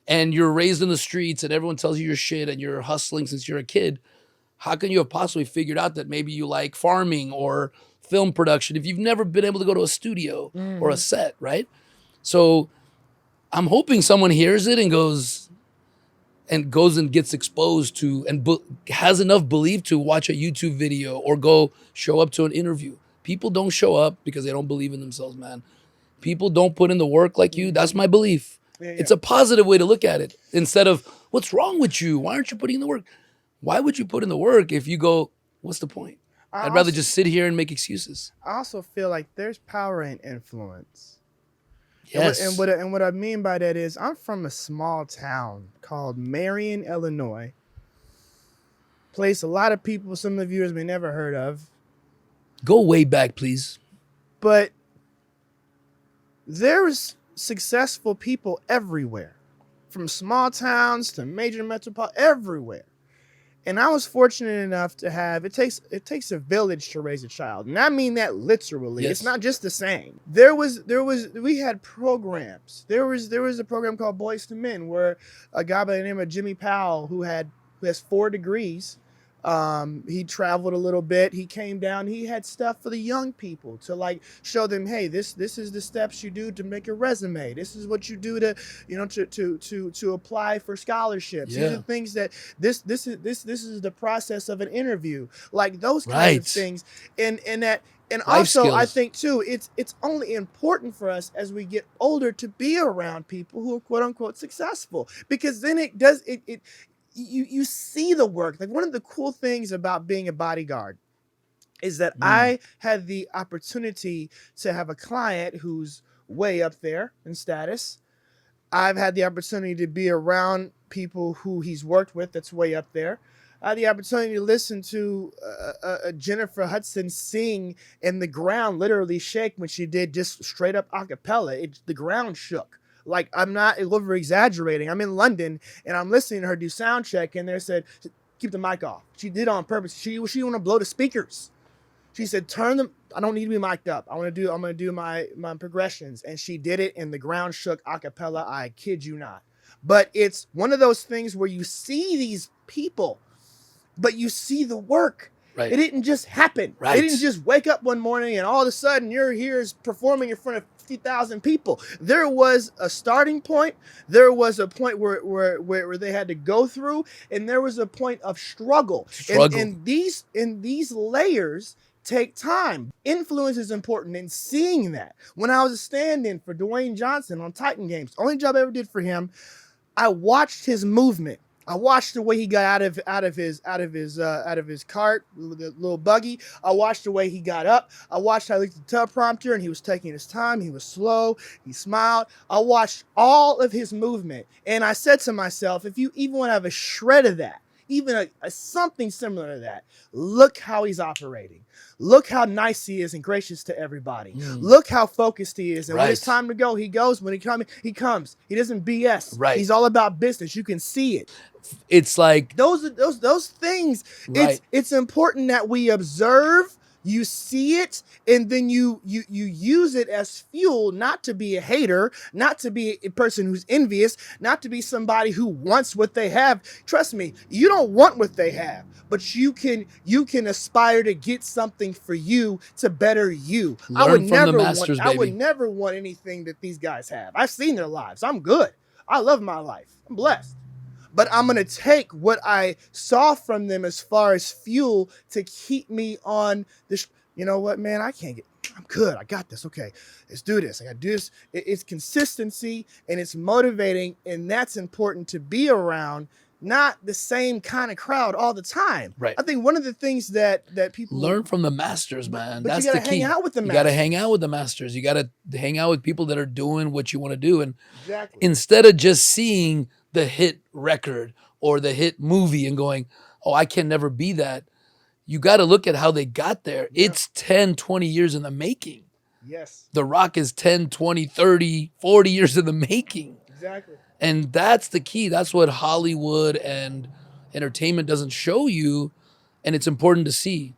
S2: and you're raised in the streets and everyone tells you you're shit and you're hustling since you're a kid, how can you have possibly figured out that maybe you like farming or film production if you've never been able to go to a studio or a set, right? So I'm hoping someone hears it and goes and gets exposed to and has enough belief to watch a YouTube video or go show up to an interview. People don't show up because they don't believe in themselves, man. People don't put in the work like you. That's my belief.
S1: Yeah.
S2: It's a positive way to look at it instead of, what's wrong with you? Why aren't you putting in the work? Why would you put in the work if you go, what's the point? I'd rather just sit here and make excuses.
S1: I also feel like there's power in influence.
S2: Yes.
S1: And what I mean by that is I'm from a small town called Marion, Illinois. Place a lot of people, some of the viewers may never heard of.
S2: Go way back, please.
S1: But there's successful people everywhere. From small towns to major metropolitan, everywhere. And I was fortunate enough to have, it takes a village to raise a child. And I mean that literally.
S2: Yes.
S1: It's not just the saying. We had programs. There was a program called Boys to Men where a guy by the name of Jimmy Powell who has 4 degrees. He traveled a little bit. He came down. He had stuff for the young people to like show them, hey, this is the steps you do to make a resume. This is what you do to apply for scholarships.
S2: Yeah.
S1: These are things that this is the process of an interview. Like those kinds of things. And also
S2: skills.
S1: I think too, it's only important for us as we get older to be around people who are quote unquote successful, because then you see the work. Like one of the cool things about being a bodyguard is that I had the opportunity to have a client who's way up there in status. I've had the opportunity to be around people who he's worked with that's way up there. I had the opportunity to listen to Jennifer Hudson sing and the ground literally shake when she did just straight up a cappella. The ground shook. Like, I'm not over exaggerating. I'm in London and I'm listening to her do sound check, and they said, keep the mic off. She did it on purpose. She want to blow the speakers. She said, turn them. I don't need to be mic'd up. I'm gonna do my progressions. And she did it, and the ground shook a cappella. I kid you not. But it's one of those things where you see these people, but you see the work.
S2: Right.
S1: It didn't just happen.
S2: Right.
S1: It didn't just wake up one morning and all of a sudden you're here performing in front of 50,000 people. There was a starting point. There was a point where they had to go through, and there was a point of struggle. And these layers take time. Influence is important in seeing that. When I was a stand-in for Dwayne Johnson on Titan Games, only job I ever did for him, I watched his movement. I watched the way he got out of his cart, the little buggy. I watched the way he got up. I watched how he looked at the teleprompter and he was taking his time. He was slow. He smiled. I watched all of his movement, and I said to myself, if you even want to have a shred of that, even a something similar to that, look how he's operating. Look how nice he is and gracious to everybody. Look how focused he is. And when it's time to go, he goes. When he comes. He doesn't BS.
S2: Right.
S1: He's all about business. You can see it.
S2: It's like
S1: those things.
S2: Right.
S1: It's important that we observe. You see it, and then you use it as fuel, not to be a hater, not to be a person who's envious, not to be somebody who wants what they have. Trust me, you don't want what they have, but you can aspire to get something for you to better you.
S2: Learn from the masters, baby.
S1: I would never want anything that these guys have. I've seen their lives. I'm good. I love my life. I'm blessed. But I'm going to take what I saw from them as far as fuel to keep me on this. You know what, man? I'm good. I got this. Okay, let's do this. I got to do this. It's consistency and it's motivating. And that's important to be around, not the same kind of crowd all the time.
S2: Right.
S1: I think one of the things that people
S2: learn from the masters, man.
S1: But
S2: that's
S1: you
S2: the
S1: gotta
S2: key.
S1: hang out with the
S2: you
S1: masters.
S2: got to hang out with the masters. You got to hang out with people that are doing what you want to do. And
S1: Exactly.
S2: instead of just seeing the hit record or the hit movie and going, oh, I can never be that. You got to look at how they got there.
S1: Yeah.
S2: It's 10, 20 years in the making.
S1: Yes.
S2: The Rock is 10, 20, 30, 40 years in the making.
S1: Exactly.
S2: And that's the key. That's what Hollywood and entertainment doesn't show you. And it's important to see,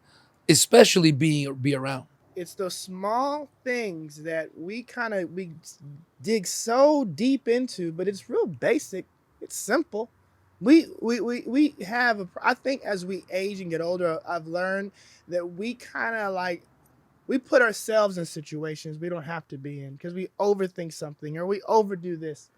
S2: especially be around.
S1: It's those small things that we dig so deep into, but it's real basic. It's simple. We have I think as we age and get older, I've learned that we kind of like we put ourselves in situations we don't have to be in because we overthink something or we overdo this,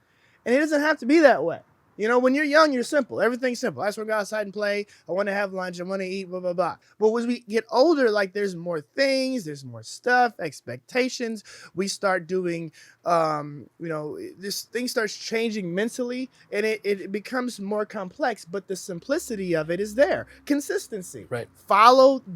S1: and it doesn't have to be that way. You know, when you're young, you're simple. Everything's simple. I just want to go outside and play. I want to have lunch. I want to eat, blah, blah, blah. But as we get older, like there's more things, there's more stuff, expectations. We start doing, this thing starts changing mentally and it becomes more complex. But the simplicity of it is there. Consistency.
S2: Right.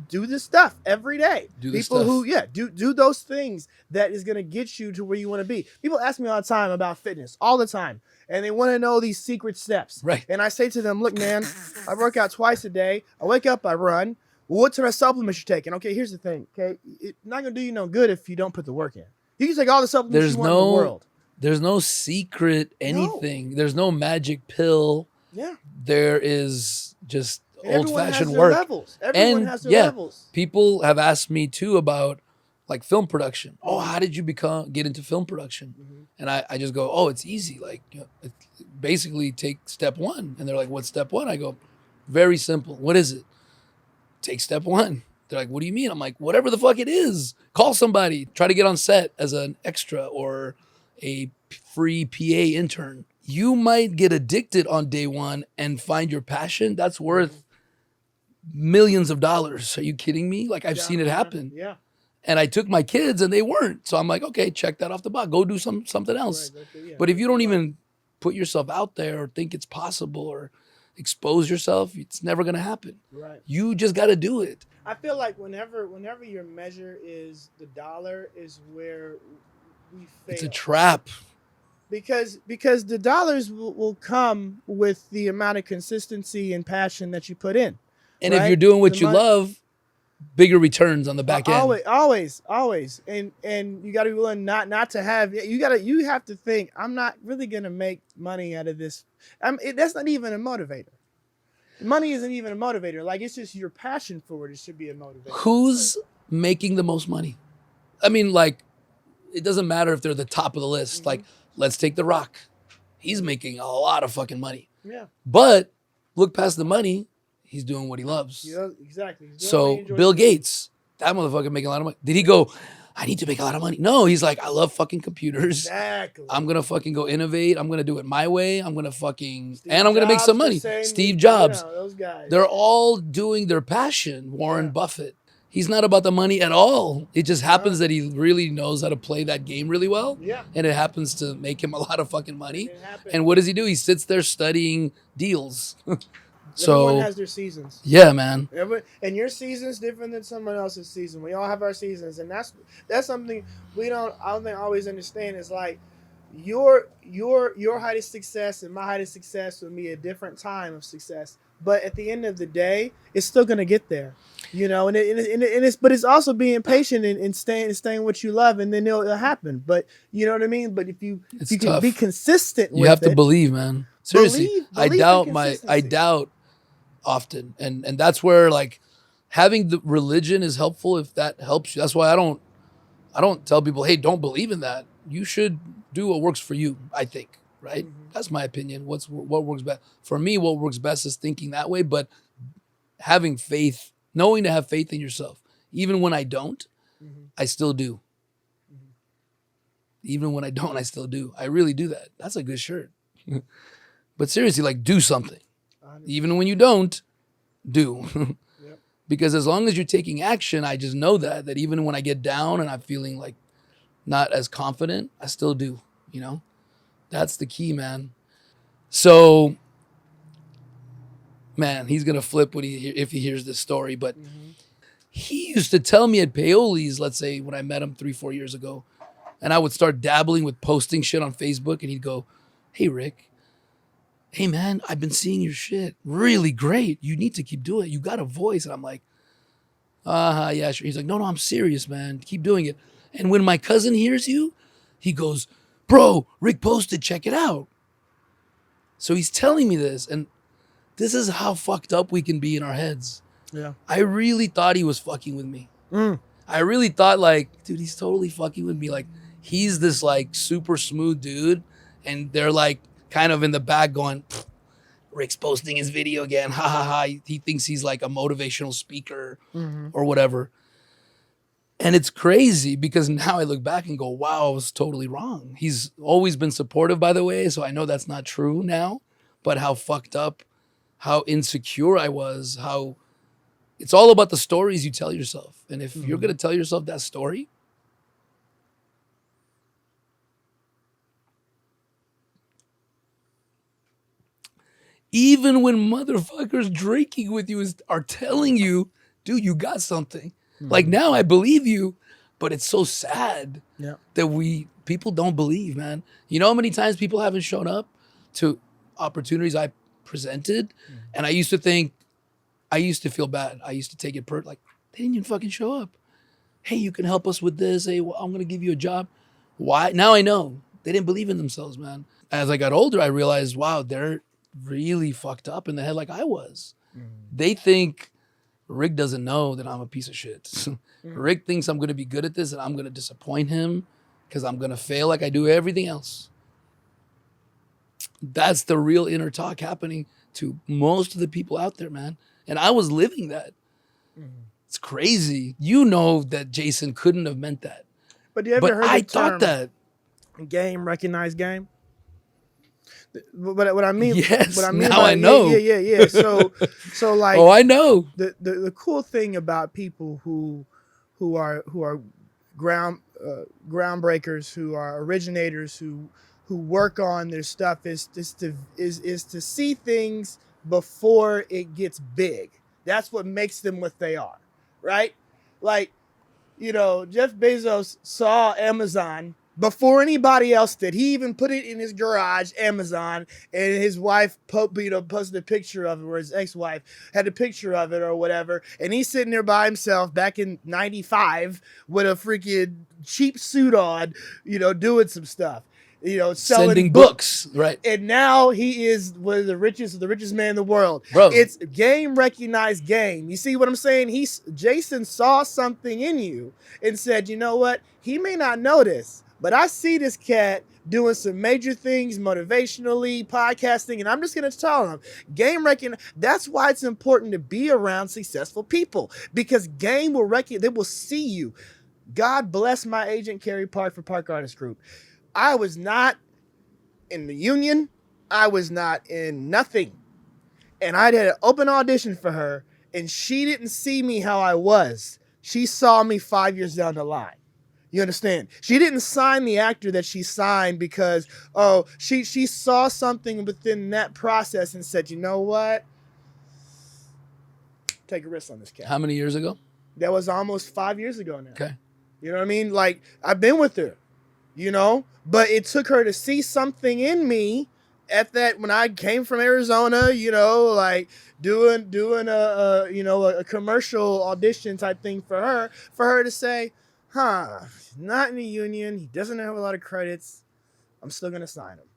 S1: Do the stuff every day.
S2: Do the
S1: People
S2: stuff.
S1: do those things that is going to get you to where you want to be. People ask me all the time about fitness, all the time. And they want to know these secret steps.
S2: Right.
S1: And I say to them, look, man, I work out twice a day. I wake up, I run. Well, what sort of supplements you taking? Okay, here's the thing. Okay, it's not going to do you no good if you don't put the work in. You can take all the supplements you want in the world.
S2: There's no secret anything.
S1: No.
S2: There's no magic pill.
S1: Yeah.
S2: There is just
S1: And
S2: old-fashioned
S1: everyone
S2: work.
S1: has their levels. Everyone has their levels.
S2: People have asked me too about like film production. Oh, how did you get into film production?
S1: Mm-hmm.
S2: And I just go, oh, it's easy. Like, basically take step one. And they're like, what's step one? I go, very simple. What is it? Take step one. They're like, what do you mean? I'm like, whatever the fuck it is. Call somebody. Try to get on set as an extra or a free PA intern. You might get addicted on day one and find your passion. That's worth millions of dollars. Are you kidding me? Like, I've seen it happen.
S1: Yeah.
S2: And I took my kids and they weren't. So I'm like, okay, check that off the box. Go do something else.
S1: Right.
S2: But if you don't even put yourself out there or think it's possible or expose yourself, it's never going to happen.
S1: Right.
S2: You just got to do it.
S1: I feel like whenever your measure is the dollar is where we fail.
S2: It's a trap.
S1: Because the dollars will come with the amount of consistency and passion that you put in.
S2: And if you're doing what you love, bigger returns on the back end.
S1: Always. And you got to be willing not to have, you have to think, I'm not really going to make money out of this. That's not even a motivator. Money isn't even a motivator. Like, it's just your passion for it. It should be a motivator.
S2: Who's making the most money? I mean, like, it doesn't matter if they're the top of the list.
S1: Mm-hmm.
S2: Like, let's take The Rock. He's making a lot of fucking money.
S1: Yeah.
S2: But look past the money. He's doing what he loves.
S1: Yeah, exactly.
S2: So Bill Gates, that motherfucker making a lot of money. Did he go, I need to make a lot of money? No, he's like, I love fucking computers.
S1: Exactly.
S2: I'm going to fucking go innovate. I'm going to do it my way. I'm going to fucking,
S1: Steve
S2: and I'm going to make some money.
S1: Jobs,
S2: Steve Jobs.
S1: those guys.
S2: They're all doing their passion. Warren Buffett. He's not about the money at all. It just happens that he really knows how to play that game really well.
S1: Yeah.
S2: And it happens to make him a lot of fucking money.
S1: It happened.
S2: And what does he do? He sits there studying deals.
S1: Everyone has their seasons.
S2: Yeah, man.
S1: And your season's different than someone else's season. We all have our seasons, and that's something I don't think always understand is like your height of success and my height of success would be a different time of success. But at the end of the day, it's still gonna get there, you know. And it's also being patient and staying what you love, and then it'll happen. But you know what I mean. But if you can be consistent,
S2: you have to believe, man. Seriously,
S1: believe
S2: I doubt often, and that's where like having the religion is helpful if that helps you. That's why I don't tell people, hey, don't believe in that. You should do what works for you. I think. Right? Mm-hmm. That's my opinion. What works best for me? What works best is thinking that way, but having faith, knowing to have faith in yourself, even when I don't, I still do. Even when I don't, I still do. I really do that. That's a good shirt. But seriously, like do something. Even when you don't, do. Yep. Because as long as you're taking action, I just know that even when I get down and I'm feeling like not as confident, I still do, you know? That's the key, man. So, man, he's going to flip if he hears this story. But he used to tell me at Paoli's, let's say when I met him 3-4 years ago, and I would start dabbling with posting shit on Facebook, and he'd go, hey, Rick, hey, man, I've been seeing your shit. Really great. You need to keep doing it. You got a voice. And I'm like, yeah, sure. He's like, no, I'm serious, man. Keep doing it. And when my cousin hears you, he goes, bro, Rick posted, check it out. So he's telling me this, and this is how fucked up we can be in our heads. Yeah. I really thought he was fucking with me. I really thought like, dude, he's totally fucking with me. Like, he's this like super smooth dude, and they're like kind of in the back going, Rick's posting his video again. Ha ha ha. He thinks he's like a motivational speaker or whatever. And it's crazy because now I look back and go, wow, I was totally wrong. He's always been supportive, by the way, so I know that's not true now. But how fucked up, how insecure I was, how it's all about the stories you tell yourself. And if you're going to tell yourself that story, even when motherfuckers drinking with you are telling you, dude, you got something. Like now I believe you, but it's so sad that people don't believe, man. You know how many times people haven't shown up to opportunities I presented? And I used to feel bad. I used to take it like, they didn't even fucking show up. Hey, you can help us with this. Hey, well, I'm going to give you a job. Why? Now I know. They didn't believe in themselves, man. As I got older, I realized, wow, they're really fucked up in the head like I was. They think Rick doesn't know that I'm a piece of shit. Rick thinks I'm going to be good at this and I'm going to disappoint him because I'm going to fail like I do everything else. That's the real inner talk happening to most of the people out there, man. And I was living that. It's crazy. You know that Jason couldn't have meant that.
S1: But you ever heard
S2: I
S1: the term
S2: thought that.
S1: Game, recognize game? But what I mean,
S2: yes,
S1: what I mean
S2: now I know.
S1: Yeah. So like,
S2: oh, I know.
S1: The cool thing about people who are groundbreakers, who are originators, who work on their stuff is to see things before it gets big. That's what makes them what they are, right? Like, you know, Jeff Bezos saw Amazon before anybody else did. He even put it in his garage, Amazon, and his wife posted a picture of it, or his ex-wife had a picture of it or whatever, and he's sitting there by himself back in 95 with a freaking cheap suit on, you know, doing some stuff. You know, selling books,
S2: right?
S1: And now he is one of the richest man in the world.
S2: Bro.
S1: It's game recognized game. You see what I'm saying? Jason saw something in you and said, you know what? He may not know this, but I see this cat doing some major things motivationally, podcasting, and I'm just going to tell him, game recognize. That's why it's important to be around successful people, because game will they will see you. God bless my agent, Carrie Park, for Park Artist Group. I was not in the union. I was not in nothing. And I did an open audition for her, and she didn't see me how I was. She saw me 5 years down the line. You understand? She didn't sign the actor that she signed because, oh, she saw something within that process and said, you know what? Take a risk on this cat.
S2: How many years ago?
S1: That was almost 5 years ago now.
S2: Okay.
S1: You know what I mean? Like, I've been with her, you know, but it took her to see something in me at that when I came from Arizona, you know, like doing a commercial audition type thing for her to say, not in the union, he doesn't have a lot of credits, I'm still gonna sign him.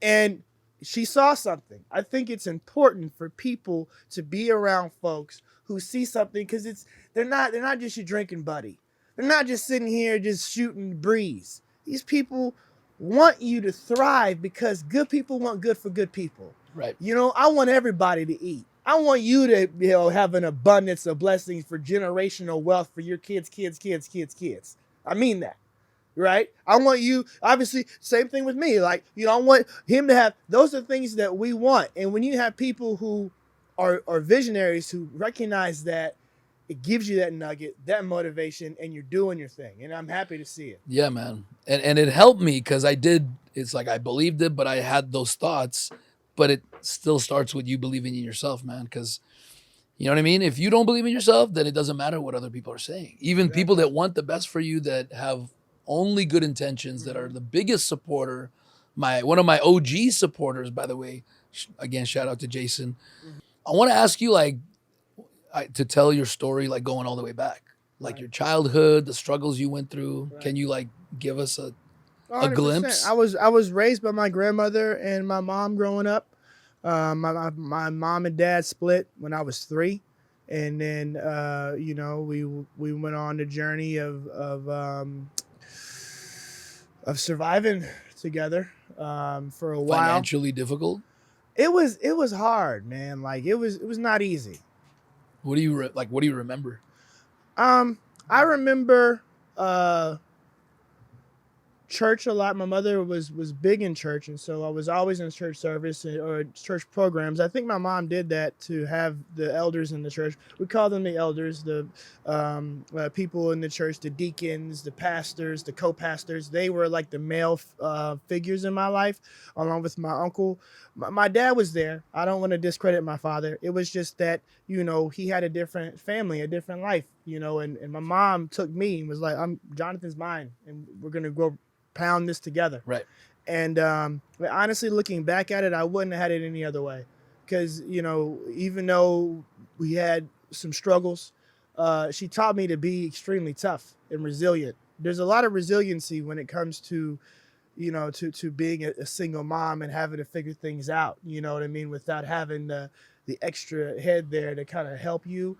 S1: And she saw something. I think it's important for people to be around folks who see something, because they're not just your drinking buddy. They're not just sitting here just shooting the breeze. These people want you to thrive because good people want good for good people.
S2: Right.
S1: You know, I want everybody to eat. I want you to, you know, have an abundance of blessings for generational wealth for your kids. I mean that. Right? I want you, obviously, same thing with me. Like, you know, I want him to have, those are things that we want. And when you have people who are visionaries who recognize that, it gives you that nugget, that motivation, and you're doing your thing. And I'm happy to see it.
S2: Yeah, man. And it helped me because it's like I believed it, but I had those thoughts. But it still starts with you believing in yourself, man. Because, you know what I mean? If you don't believe in yourself, then it doesn't matter what other people are saying. Even people that want the best for you, that have only good intentions, that are the biggest supporter. One of my OG supporters, by the way, again, shout out to Jason. I want to ask you, like, to tell your story, like going all the way back, like your childhood, the struggles you went through. Can you like give us a
S1: 100%.
S2: glimpse?
S1: I was raised by my grandmother and my mom growing up. My mom and dad split when I was 3, and then you know, we went on the journey of surviving together for a while.
S2: Financially difficult.
S1: It was hard, man. Like it was not easy.
S2: What do you what do you remember?
S1: I remember church a lot. My mother was big in church, and so I was always in church service or church programs. I think my mom did that to have the elders in the church. We call them the elders, the people in the church, the deacons, the pastors, the co-pastors. They were like the male figures in my life, along with my uncle. My dad was there. I don't want to discredit my father. It was just that, you know, he had a different family, a different life, you know, and my mom took me and was like, Jonathan's mine, and we're going to go pound this together.
S2: Right.
S1: And honestly, looking back at it, I wouldn't have had it any other way. Because, you know, even though we had some struggles, she taught me to be extremely tough and resilient. There's a lot of resiliency when it comes to, you know, to being a single mom and having to figure things out, you know what I mean, without having the extra head there to kind of help you.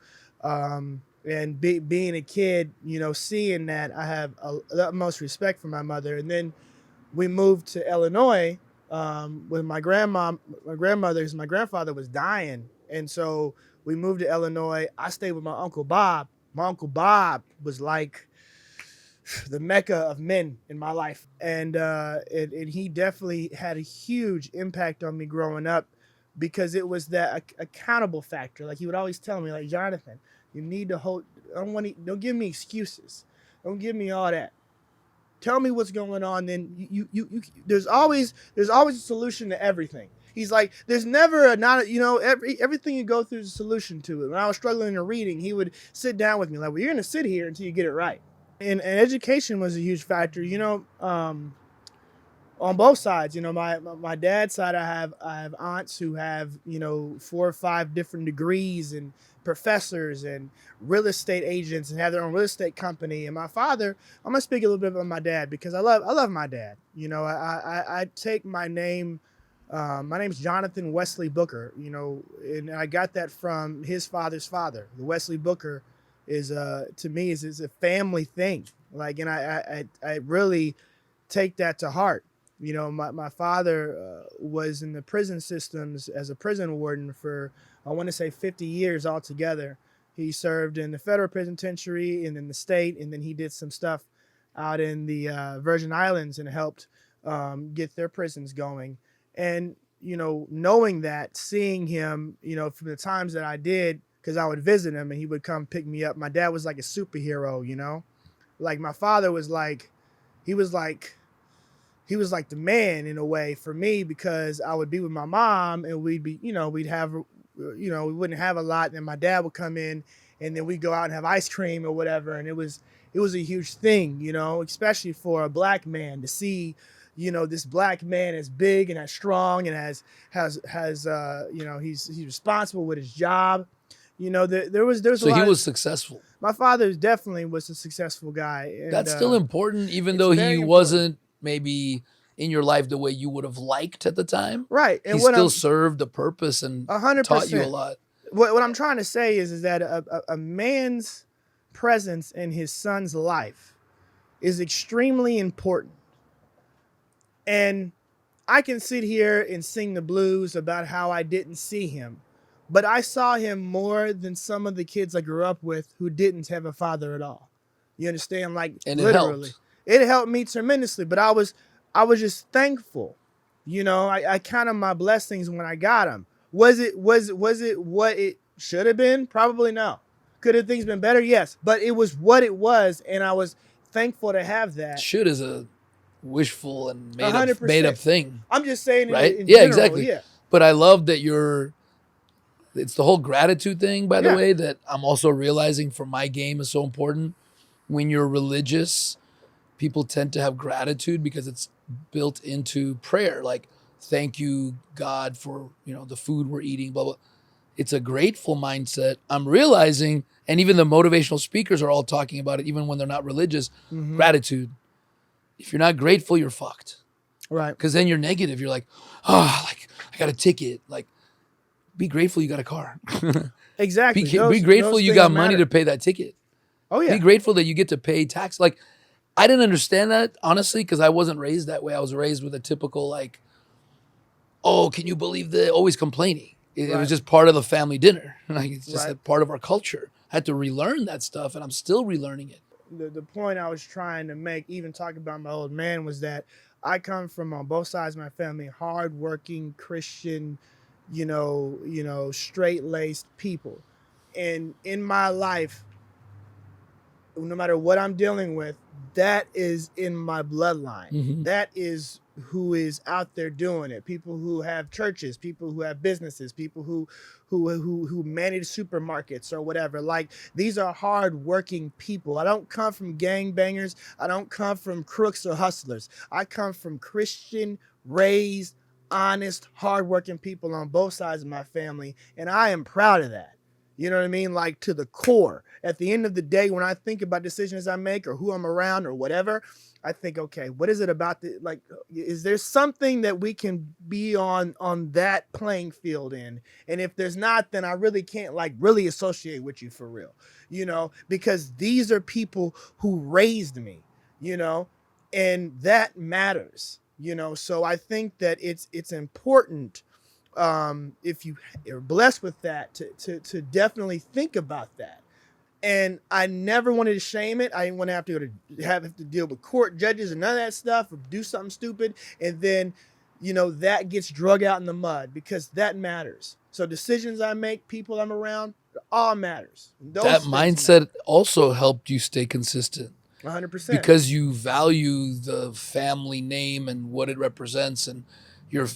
S1: And being a kid, you know, seeing that, I have the utmost respect for my mother. And then we moved to Illinois with my grandmother, because my grandfather was dying. And so we moved to Illinois. I stayed with my Uncle Bob. My Uncle Bob was like the mecca of men in my life. And he definitely had a huge impact on me growing up, because it was that accountable factor. Like, he would always tell me, like, Jonathan, you need to hold. Don't give me excuses. Don't give me all that. Tell me what's going on. Then you there's always a solution to everything. He's like, there's never everything you go through is a solution to it. When I was struggling in reading, he would sit down with me like, well, you're gonna sit here until you get it right. And education was a huge factor. You know, on both sides, you know, my dad's side, I have aunts who have, you know, 4 or 5 different degrees and professors and real estate agents and have their own real estate company. And my father, I'm gonna speak a little bit about my dad, because I love my dad. You know, I take my name. My name's Jonathan Wesley Booker. You know, and I got that from his father's father. The Wesley Booker is to me is a family thing. Like, and I really take that to heart. You know, my father was in the prison systems as a prison warden for, I want to say, 50 years altogether. He served in the federal penitentiary and in the state, and then he did some stuff out in the Virgin Islands and helped get their prisons going. And, you know, knowing that, seeing him, you know, from the times that I did, because I would visit him and he would come pick me up. My dad was like a superhero, you know? Like my father was like, he was like he was like the man in a way for me, because I would be with my mom and we'd be, we'd have, we wouldn't have a lot. And my dad would come in and then we'd go out and have ice cream or whatever. And it was a huge thing, especially for a black man to see, this black man as big and as strong and he's responsible with his job. There's a
S2: So he
S1: lot.
S2: was successful.
S1: My father definitely was a successful guy. And,
S2: That's still important, even
S1: it's
S2: though
S1: very
S2: he
S1: important.
S2: wasn't maybe in your life the way you would have liked at the time.
S1: Right. And
S2: He
S1: what
S2: still
S1: I'm
S2: served a purpose and
S1: 100%.
S2: taught you a lot.
S1: What I'm trying to say is that a man's presence in his son's life is extremely important. And I can sit here and sing the blues about how I didn't see him, but I saw him more than some of the kids I grew up with who didn't have a father at all. You understand? Like,
S2: And
S1: literally, it helped me tremendously. But I was just thankful. I counted my blessings when I got them. Was it what it should have been? Probably no. Could have things been better? Yes. But it was what it was, and I was thankful to have that.
S2: Should is a wishful and made
S1: 100%.
S2: up thing.
S1: I'm just saying,
S2: right?
S1: in
S2: Yeah,
S1: general,
S2: exactly.
S1: Yeah.
S2: But I love that it's the whole gratitude thing, by the
S1: Yeah.
S2: way, that I'm also realizing for my game is so important. When you're religious, people tend to have gratitude because it's built into prayer. Like, thank you, God, for, the food we're eating, blah, blah. It's a grateful mindset. I'm realizing, and even the motivational speakers are all talking about it, even when they're not religious, gratitude. If you're not grateful, you're fucked.
S1: Right.
S2: Because then you're negative. You're like, I got a ticket. Like, be grateful you got a car.
S1: Exactly.
S2: Be grateful you got money to pay that ticket.
S1: Oh, yeah.
S2: Be grateful that you get to pay tax. Like, I didn't understand that, honestly, because I wasn't raised that way. I was raised with a typical, like, oh, can you believe that? Always complaining. It was just part of the family dinner. Like, it's just a part of our culture. I had to relearn that stuff, and I'm still relearning it.
S1: The point I was trying to make, even talking about my old man, was that I come from, on both sides of my family, hardworking Christian, straight-laced people. And in my life, no matter what I'm dealing with, that is in my bloodline.
S2: Mm-hmm.
S1: That is who is out there doing it. People who have churches, people who have businesses, people who manage supermarkets or whatever. Like, these are hard-working people. I don't come from gangbangers. I don't come from crooks or hustlers. I come from Christian, raised, honest, hard-working people on both sides of my family, and I am proud of that. You know what I mean? Like, to the core. At the end of the day, when I think about decisions I make or who I'm around or whatever, I think, okay, what is it about is there something that we can be on that playing field in? And if there's not, then I really can't really associate with you for real, because these are people who raised me, and that matters, so I think that it's important, if you are blessed with that, to definitely think about that. And I never wanted to shame it. I didn't want to have to deal with court judges and none of that stuff, or do something stupid. And then, that gets drug out in the mud, because that matters. So decisions I make, people I'm around, it all matters.
S2: That mindset also helped you stay consistent.
S1: 100%.
S2: Because you value the family name and what it represents, and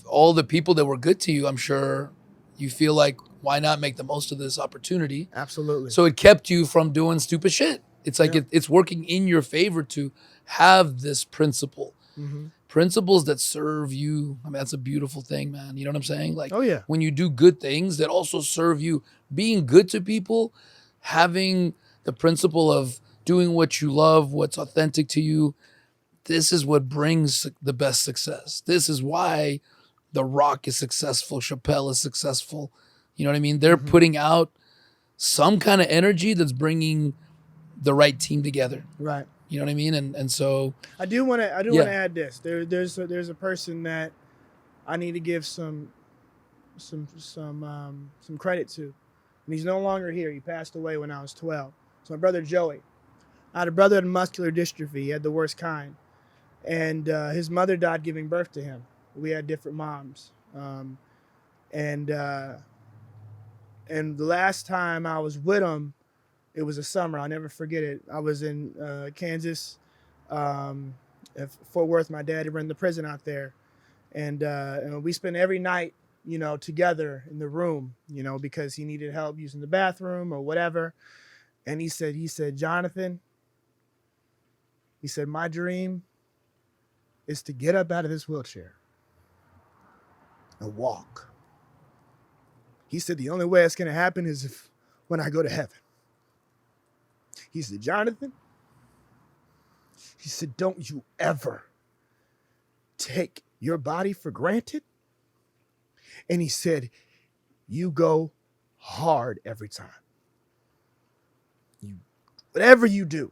S2: all the people that were good to you, I'm sure you feel like, why not make the most of this opportunity?
S1: Absolutely.
S2: So it kept you from doing stupid shit. It's like it's working in your favor to have this principle.
S1: Mm-hmm.
S2: Principles that serve you. I mean, that's a beautiful thing, man. You know what I'm saying? Like,
S1: oh, yeah.
S2: When you do good things that also serve you, being good to people, having the principle of doing what you love, what's authentic to you, this is what brings the best success. This is why The Rock is successful, Chappelle is successful. You know what I mean? They're putting out some kind of energy that's bringing the right team together.
S1: Right.
S2: You know what I mean? And so I
S1: do want to add this. There's a person that I need to give some credit to, and he's no longer here. He passed away when I was 12. It's my brother Joey. I had a brother with muscular dystrophy. He had the worst kind, and his mother died giving birth to him. We had different moms, and And the last time I was with him, it was a summer. I'll never forget it. I was in Kansas, at Fort Worth. My dad ran the prison out there, and we spent every night, together in the room, because he needed help using the bathroom or whatever. And he said, Jonathan, he said, my dream is to get up out of this wheelchair and walk. He said, the only way it's going to happen is when I go to heaven. He said, Jonathan, he said, don't you ever take your body for granted. And he said, you go hard every time. Whatever you do,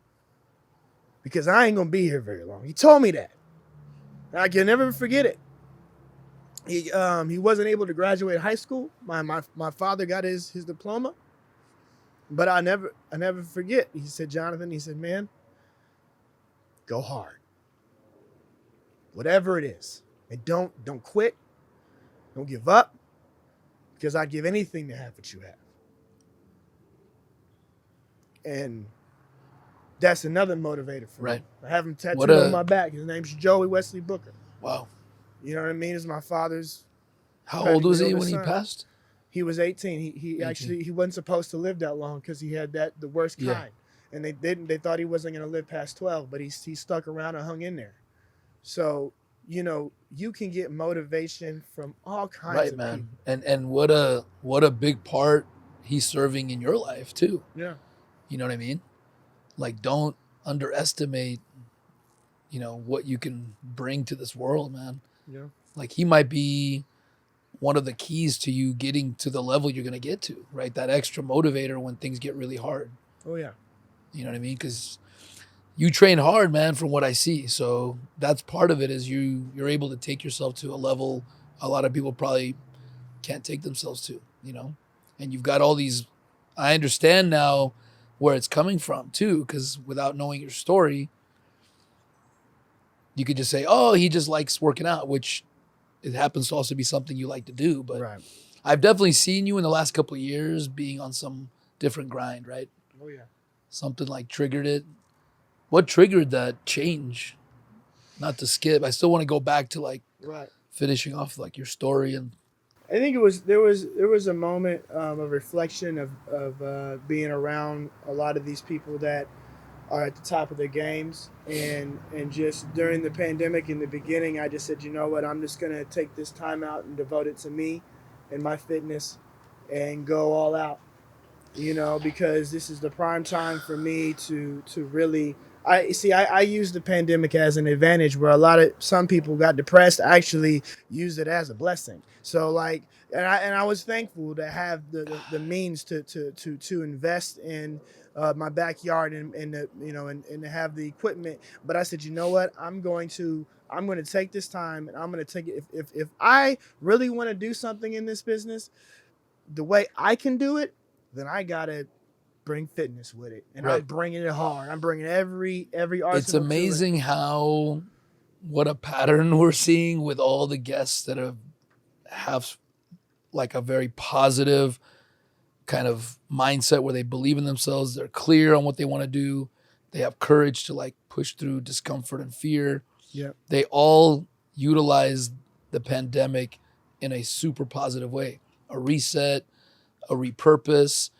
S1: because I ain't going to be here very long. He told me that. I can never forget it. He wasn't able to graduate high school. My father got his diploma. But I never forget. He said, Jonathan, he said, man, go hard. Whatever it is. And don't quit. Don't give up. Because I'd give anything to have what you have. And that's another motivator for me. I have him tattooed on my back. His name's Joey Wesley Booker.
S2: Wow.
S1: You know what I mean? It's my father's.
S2: How old was he when he passed?
S1: He was 18. He actually wasn't supposed to live that long because he had the worst kind. Yeah. And they thought he wasn't going to live past 12, but he stuck around and hung in there. So, you can get motivation from all kinds of people.
S2: And what a big part he's serving in your life too.
S1: Yeah.
S2: You know what I mean? Like, don't underestimate, what you can bring to this world, man.
S1: Yeah.
S2: Like, he might be one of the keys to you getting to the level you're going to get to, right? That extra motivator when things get really hard.
S1: Oh, yeah.
S2: You know what I mean? Because you train hard, man, from what I see. So that's part of it is you're able to take yourself to a level a lot of people probably can't take themselves to, And you've got all these, I understand now where it's coming from too, because without knowing your story, you could just say, oh, he just likes working out, which it happens to also be something you like to do. But
S1: right.
S2: I've definitely seen you in the last couple of years being on some different grind, right?
S1: Oh, yeah.
S2: Something like triggered it. What triggered that change? Not to skip. I still want to go back to
S1: right.
S2: finishing off your story. And
S1: I think there was a moment of reflection of being around a lot of these people that are at the top of their games, and just during the pandemic in the beginning, I just said, you know what, I'm just gonna take this time out and devote it to me and my fitness and go all out, because this is the prime time for me to really. I use the pandemic as an advantage where some people got depressed. I actually used it as a blessing. So and I was thankful to have the means to invest in my backyard and to have the equipment. But I said, you know what, I'm going to take this time and I'm going to take it. If I really want to do something in this business, the way I can do it, then I gotta bring fitness with it, and right. I'm bringing it hard. I'm bringing every arsenal.
S2: It's amazing what a pattern we're seeing with all the guests that have a very positive kind of mindset where they believe in themselves. They're clear on what they want to do. They have courage to push through discomfort and fear.
S1: Yeah.
S2: They all utilize the pandemic in a super positive way, a reset, a repurpose.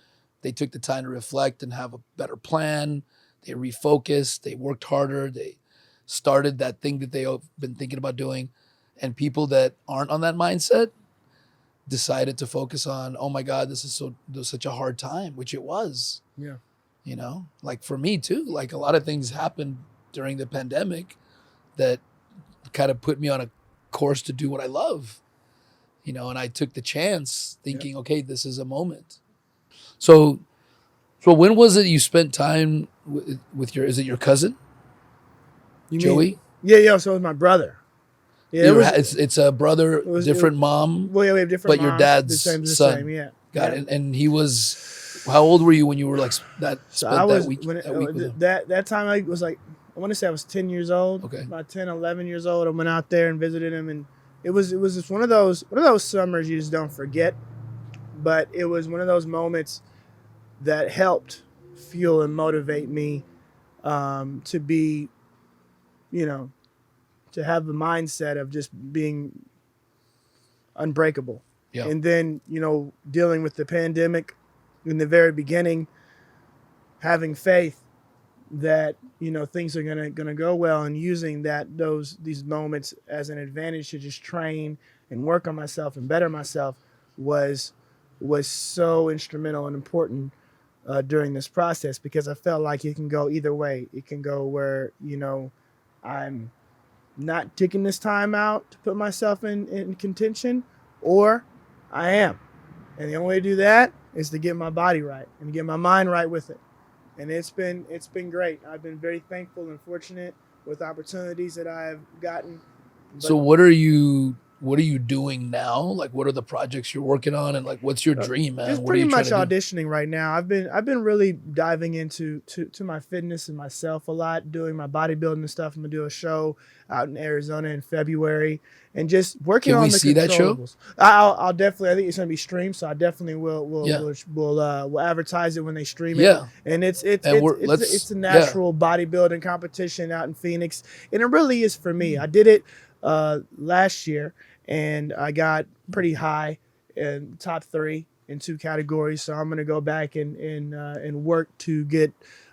S2: They took the time to reflect and have a better plan. They refocused. They worked harder. They started that thing that they've been thinking about doing. And people that aren't on that mindset decided to focus on, oh my God, this is such a hard time, which it was.
S1: Yeah.
S2: For me too, a lot of things happened during the pandemic that kind of put me on a course to do what I love, and I took the chance thinking, okay, this is a moment. So when was it you spent time with is it your cousin? Joey?
S1: Yeah. So it was my brother. Yeah,
S2: it's a brother, different mom.
S1: Well, yeah, we have different moms.
S2: But your dad's
S1: the
S2: son.
S1: Same, yeah.
S2: Got it. And he was, how old were you when you were that week with him?
S1: That time I was I want to say I was 10 years old.
S2: Okay.
S1: About 10, 11 years old. I went out there and visited him, and it was just one of those summers you just don't forget. but it was one of those moments that helped fuel and motivate me to be, you know, to have the mindset of just being unbreakable.
S2: Yeah.
S1: And then, dealing with the pandemic in the very beginning, having faith that, things are gonna go well, and using these moments as an advantage to just train and work on myself and better myself was so instrumental and important during this process, because I felt like it can go either way. It can go where, I'm not taking this time out to put myself in contention, or I am. And the only way to do that is to get my body right and get my mind right with it. And it's been great. I've been very thankful and fortunate with opportunities that I've gotten.
S2: So what are you doing now? Like, what are the projects you're working on, and like, what's your dream, man?
S1: Just
S2: What are
S1: pretty
S2: you trying
S1: much
S2: to do?
S1: auditioning right now. I've been really diving into to my fitness and myself a lot, doing my bodybuilding and stuff. I'm gonna do a show out in Arizona in February, and just working
S2: Can
S1: on
S2: we
S1: the
S2: see that show?
S1: controllables. I'll definitely. I think it's gonna be streamed, so I definitely
S2: Yeah.
S1: will advertise it when they stream it.
S2: Yeah.
S1: And it's a
S2: Yeah.
S1: natural bodybuilding competition out in Phoenix, and it really is for me. I did it last year, and I got pretty high in top 3 in 2 categories. So I'm gonna go back and work to get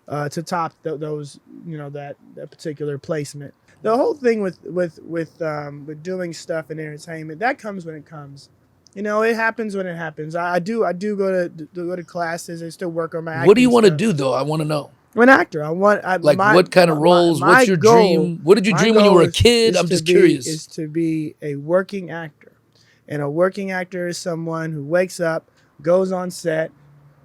S1: to top those, that particular placement. The whole thing with doing stuff in entertainment, that comes when it comes. It happens when it happens. I do go to classes. I still work on my acting.
S2: What do you want to
S1: stuff.
S2: do though? I want to know.
S1: I'm an actor.
S2: Like, what kind of roles? What's your dream? What did you dream when you were a kid? I'm just curious.
S1: Is to be a working actor. And a working actor is someone who wakes up, goes on set,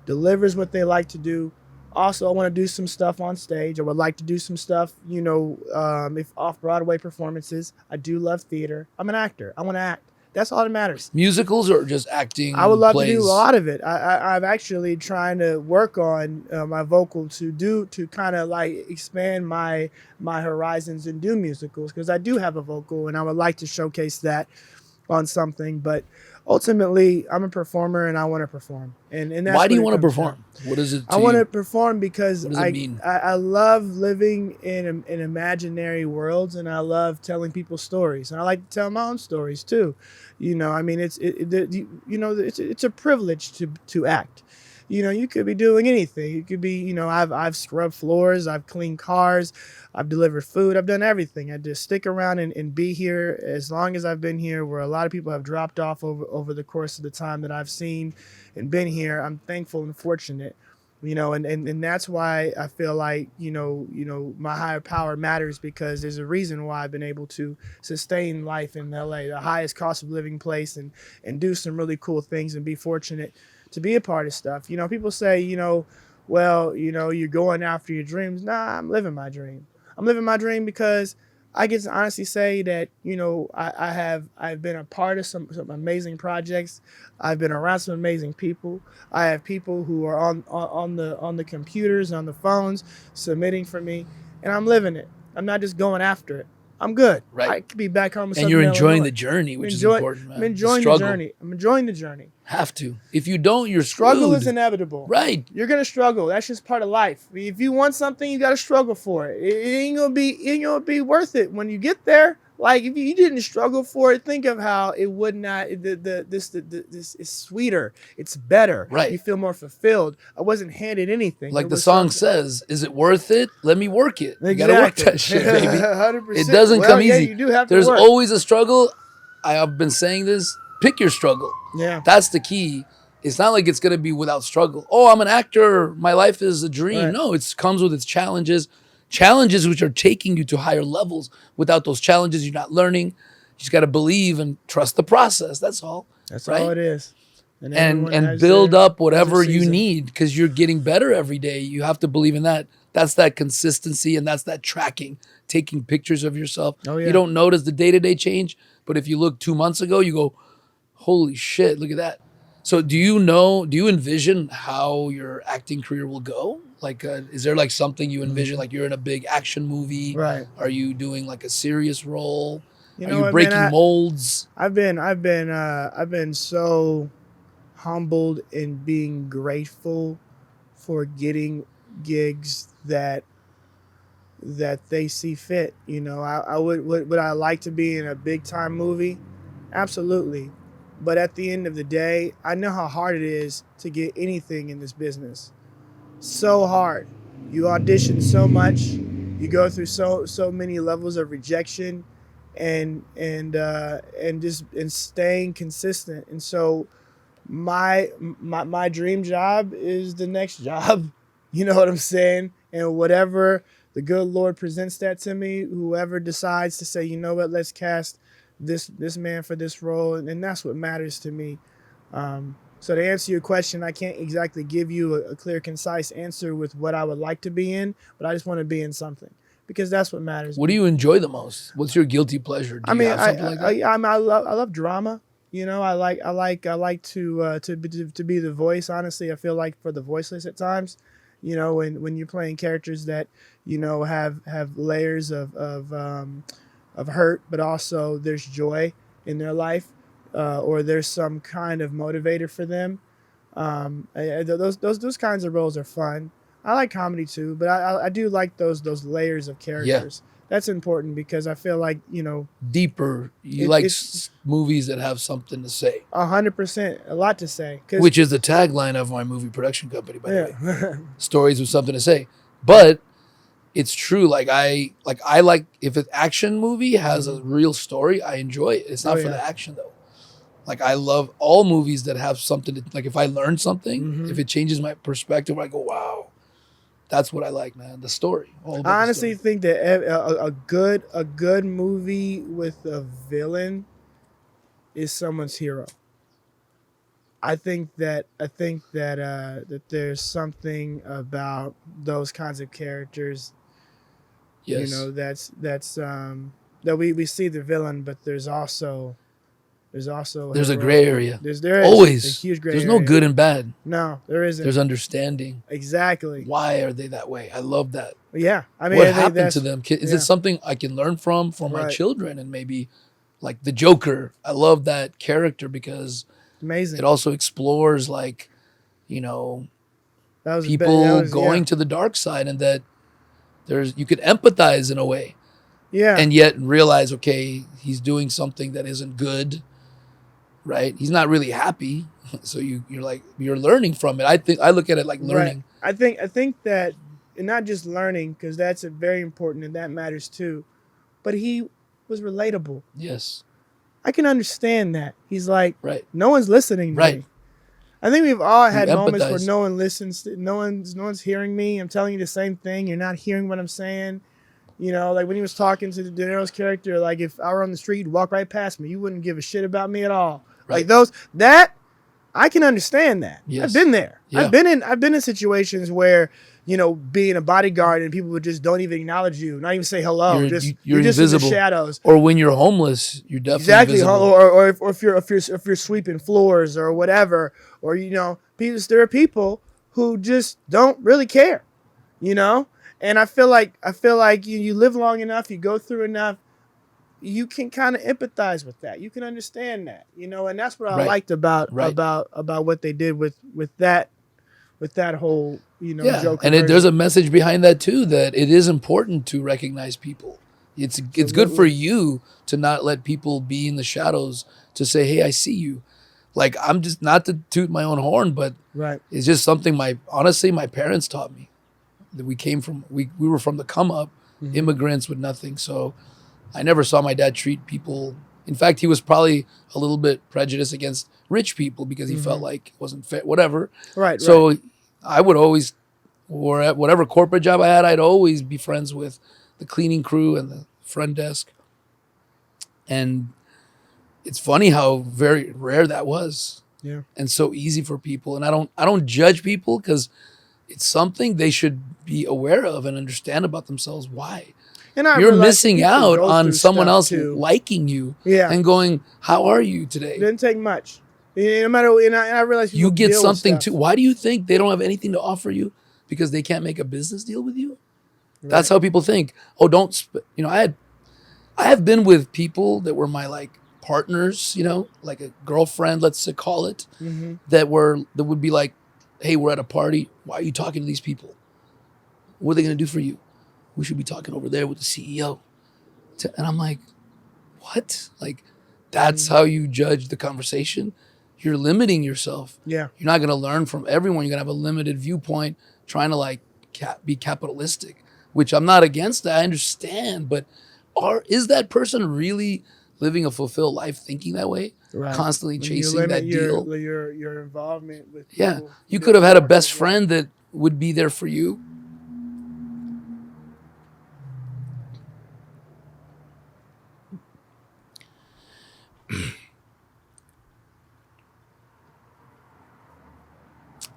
S1: delivers what they like to do. Also, I want to do some stuff on stage. I would like to do some stuff, if off-Broadway performances. I do love theater. I'm an actor. I want to act. That's all that matters.
S2: Musicals or just acting?
S1: I would love
S2: plays?
S1: to do a lot of it. I'm actually trying to work on my vocal to kind of like expand my horizons and do musicals, because I do have a vocal and I would like to showcase that on something. But ultimately, I'm a performer and I want to perform. And that's
S2: why do you want to
S1: comes
S2: perform?
S1: down.
S2: What is it?
S1: I want to perform because
S2: what does it mean?
S1: I love living in imaginary worlds, and I love telling people stories, and I like to tell my own stories too. I mean, it's a privilege to act. You could be doing anything. You could be, I've scrubbed floors, I've cleaned cars, I've delivered food, I've done everything. I just stick around and be here as long as I've been here, where a lot of people have dropped off over the course of the time that I've seen and been here. I'm thankful and fortunate, and that's why I feel like, my higher power matters, because there's a reason why I've been able to sustain life in LA, the highest cost of living place, and do some really cool things and be fortunate to be a part of stuff. People say, well, you're going after your dreams. Nah, I'm living my dream. I'm living my dream because I get to honestly say that, I've been a part of some amazing projects. I've been around some amazing people. I have people who are on the computers, on the phones, submitting for me, and I'm living it. I'm not just going after it. I'm good.
S2: Right.
S1: I could be back home.
S2: And you're enjoying the journey, which is important, man.
S1: I'm enjoying the journey. I'm enjoying the journey.
S2: Have to. If you don't, you're
S1: struggle
S2: screwed.
S1: is inevitable.
S2: Right.
S1: You're gonna struggle. That's just part of life. If you want something, you gotta struggle for it. It ain't gonna be worth it when you get there. Like, if you didn't struggle for it, think of how it would not. This is sweeter. It's better.
S2: Right.
S1: You feel more fulfilled. I wasn't handed anything.
S2: Like the song says, "Is it worth it? Let me work it."
S1: Exactly.
S2: You gotta work that shit, baby.
S1: 100%.
S2: It doesn't come easy.
S1: Yeah, you do have to
S2: There's
S1: work.
S2: always a struggle. I have been saying this. Pick your struggle.
S1: Yeah.
S2: That's the key. It's not like it's gonna be without struggle. Oh, I'm an actor. My life is a dream.
S1: Right.
S2: No, it comes with its challenges. Challenges which are taking you to higher levels. Without those challenges, you're not learning. You just got to believe and trust the process. That's all.
S1: That's
S2: right?
S1: all it is.
S2: And build up whatever you need, because you're getting better every day. You have to believe in that. That's that consistency, and that's that tracking, taking pictures of yourself.
S1: Oh, yeah.
S2: You don't notice the day-to-day change, but if you look 2 months ago, you go, holy shit, look at that. So do you envision how your acting career will go? Like, is there like something you envision? Like, you're in a big action movie.
S1: Right.
S2: Are you doing like a serious role?
S1: You
S2: Are
S1: know
S2: you
S1: what,
S2: breaking
S1: man,
S2: molds?
S1: I've been so humbled and being grateful for getting gigs that they see fit. You know, I would I like to be in a big time movie? Absolutely. But at the end of the day, I know how hard it is to get anything in this business. So hard. You audition so much, you go through so many levels of rejection, and just and staying consistent. And so my dream job is the next job. You know what I'm saying? And whatever the good Lord presents that to me, whoever decides to say, you know what, let's cast this man for this role, and that's what matters to me. So to answer your question, I can't exactly give you a clear, concise answer with what I would like to be in, but I just want to be in something because that's what matters.
S2: What do you enjoy the most? What's your guilty pleasure? Do you have something like that?
S1: I love drama. You know, I like to be the voice. Honestly, I feel like for the voiceless at times, you know, when you're playing characters that, you know, have layers of hurt, but also there's joy in their life, or there's some kind of motivator for them. Those kinds of roles are fun. I like comedy too, but I do like those layers of characters. Yeah. That's important because I feel like, you know,
S2: deeper. You like movies that have something to say.
S1: 100%, a lot to say.
S2: Which is the tagline of my movie production company, by the way. Stories with something to say. But it's true. Like I like if an action movie has a real story, I enjoy it. It's not for the action though. Like I love all movies that have something to, like if I learn something, if it changes my perspective, I go, wow. That's what I like, man. The story.
S1: I honestly think that a good movie with a villain is someone's hero. I think that there's something about those kinds of characters.
S2: Yes.
S1: You know, that we see the villain, but there's also
S2: a gray area.
S1: There is
S2: always
S1: a huge gray
S2: There's
S1: area.
S2: no good and bad.
S1: No, there isn't.
S2: There's understanding.
S1: Exactly.
S2: Why are they that way? I love that.
S1: Yeah, I mean,
S2: what happened to them? Is it something I can learn from my children? And maybe like the Joker. I love that character because
S1: amazing.
S2: It also explores like, you know, people going to the dark side, and that you could empathize in a way.
S1: Yeah.
S2: And yet realize, okay, he's doing something that isn't good. Right, he's not really happy, so you're learning from it. I look at it like learning.
S1: Right. I think that, and not just learning, because that's very important and that matters too, but he was relatable.
S2: Yes,
S1: I can understand that. He's like, no one's listening to me. I think we've all had moments where no one listens. No one's hearing me. I'm telling you the same thing. You're not hearing what I'm saying. You know, like when he was talking to De Niro's character, like if I were on the street, you'd walk right past me. You wouldn't give a shit about me at all. Right. Like that I can understand that. Yes. I've been there. Yeah. I've been in situations where, you know, being a bodyguard and people would just don't even acknowledge you, not even say hello. You're just invisible. In the shadows.
S2: Or when you're homeless, you're definitely invisible.
S1: Or if you're sweeping floors or whatever, or you know, there are people who just don't really care, you know. And I feel like you live long enough, you go through enough, you can kind of empathize with that. You can understand that, you know, and that's what I liked about what they did with that whole, you know, Joker.
S2: And there's a message behind that too, that it is important to recognize people. It's good for you to not let people be in the shadows, to say, hey, I see you. Like, I'm just, not to toot my own horn, but it's just something my parents taught me. That we were from the come up, immigrants with nothing. So I never saw my dad treat people. In fact, he was probably a little bit prejudiced against rich people because he felt like it wasn't fair, whatever.
S1: Right.
S2: So I would always, or at whatever corporate job I had, I'd always be friends with the cleaning crew and the front desk. And it's funny how very rare that was.
S1: Yeah.
S2: And so easy for people. And I don't judge people because it's something they should be aware of and understand about themselves. Why? And you're missing out on someone else liking you and going, how are you today?
S1: It didn't take much. No matter, and I realize
S2: you get something too. Why do you think they don't have anything to offer you? Because they can't make a business deal with you? Right. That's how people think. Oh, don't, you know, I have been with people that were my like partners, you know, like a girlfriend, let's call it,
S1: Mm-hmm.
S2: that would be like, hey, we're at a party. Why are you talking to these people? What are they going to do for you? We should be talking over there with the CEO. And I'm like, what? Like, that's how you judge the conversation? You're limiting yourself.
S1: Yeah.
S2: You're not going to learn from everyone. You're going to have a limited viewpoint trying to like be capitalistic, which I'm not against that. I understand. But is that person really living a fulfilled life thinking that way?
S1: Right.
S2: Constantly
S1: When you
S2: chasing
S1: limit
S2: that deal?
S1: your involvement with
S2: Yeah.
S1: people.
S2: You could have had a
S1: walk
S2: best
S1: away.
S2: friend that would be there for you.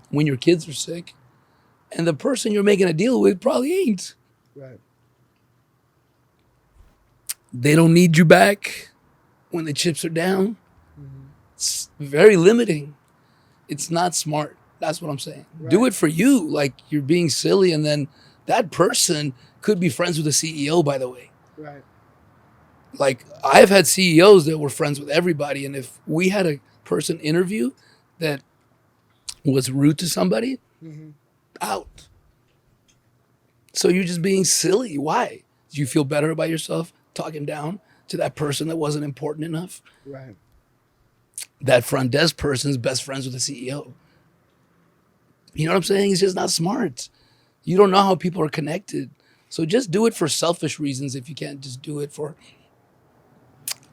S2: When your kids are sick, and the person you're making a deal with probably ain't.
S1: Right.
S2: They don't need you back when the chips are down.
S1: Mm-hmm.
S2: It's very limiting. It's not smart. That's what I'm saying.
S1: Right.
S2: Do it for you. Like, you're being silly, and then that person could be friends with the CEO, by the way.
S1: Right.
S2: Like, I've had CEOs that were friends with everybody, and if we had a person interview that was rude to somebody,
S1: Mm-hmm.
S2: out. So you're just being silly. Why? Do you feel better about yourself talking down to that person that wasn't important enough?
S1: Right.
S2: That front desk person's best friends with the CEO. You know what I'm saying? It's just not smart. You don't know how people are connected. So just do it for selfish reasons if you can't just do it for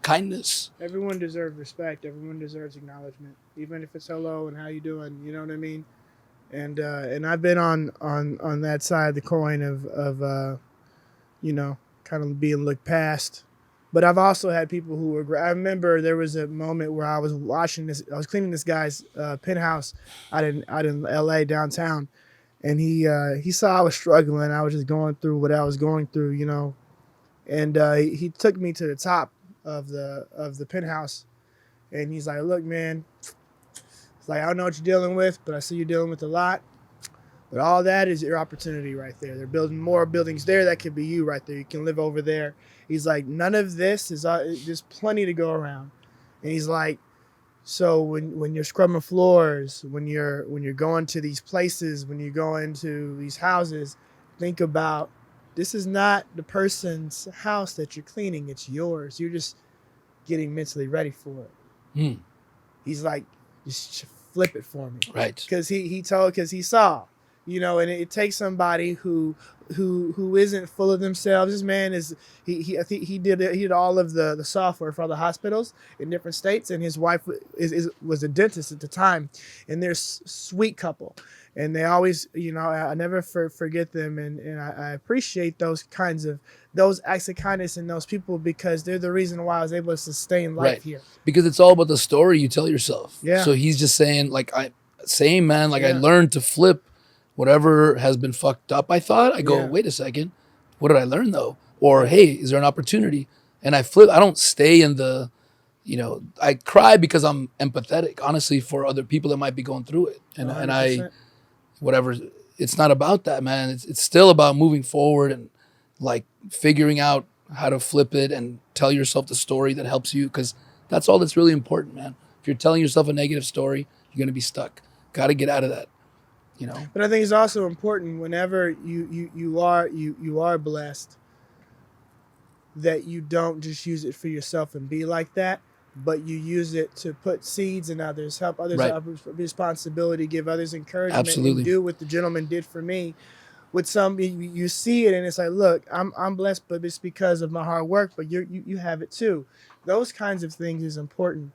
S2: kindness.
S1: Everyone deserves respect. Everyone deserves acknowledgement, even if it's hello and how you doing. You know what I mean? And I've been on that side of the coin of you know, kind of being looked past. But I've also had people who were. I remember there was a moment where I was cleaning this guy's penthouse out in L.A. downtown, and he saw I was struggling. I was just going through what I was going through, you know, and he took me to the top of the penthouse, and he's like, "Look, man, it's like I don't know what you're dealing with, but I see you're dealing with a lot. But all that is your opportunity right there. They're building more buildings there. That could be you right there. You can live over there." He's like, "None of this is there's plenty to go around." And he's like, "So when you're scrubbing floors, when you're going to these places, when you go into these houses, think about this is not the person's house that you're cleaning. It's yours. You're just getting mentally ready for it." He's like, "Just flip it for me."
S2: Right.
S1: Because he saw, you know, and it takes somebody who isn't full of themselves. This man is I think he did all of the software for all the hospitals in different states, and his wife was a dentist at the time, and they're a sweet couple, and they always, you know, I never forget them, and I appreciate those acts of kindness in those people, because they're the reason why I was able to sustain life here.
S2: Because it's all about the story you tell yourself.
S1: Yeah.
S2: So he's just saying, like, I
S1: Yeah.
S2: learned to flip whatever has been fucked up. I thought, I go,
S1: Yeah.
S2: wait a second, what did I learn though? Or, hey, is there an opportunity? And I flip. I don't stay in the, you know, I cry because I'm empathetic, honestly, for other people that might be going through it. And I,
S1: 100%.
S2: whatever, it's not about that, man. It's still about moving forward and like figuring out how to flip it and tell yourself the story that helps you, because that's all that's really important, man. If you're telling yourself a negative story, you're gonna be stuck. Got to get out of that, you know.
S1: But I think it's also important whenever you are blessed, that you don't just use it for yourself and be like that, but you use it to put seeds in others, help others,
S2: Right.
S1: have responsibility, give others encouragement,
S2: Absolutely.
S1: and do what the gentleman did for me. With some, you see it and it's like, look, I'm blessed, but it's because of my hard work. But you have it too. Those kinds of things is important.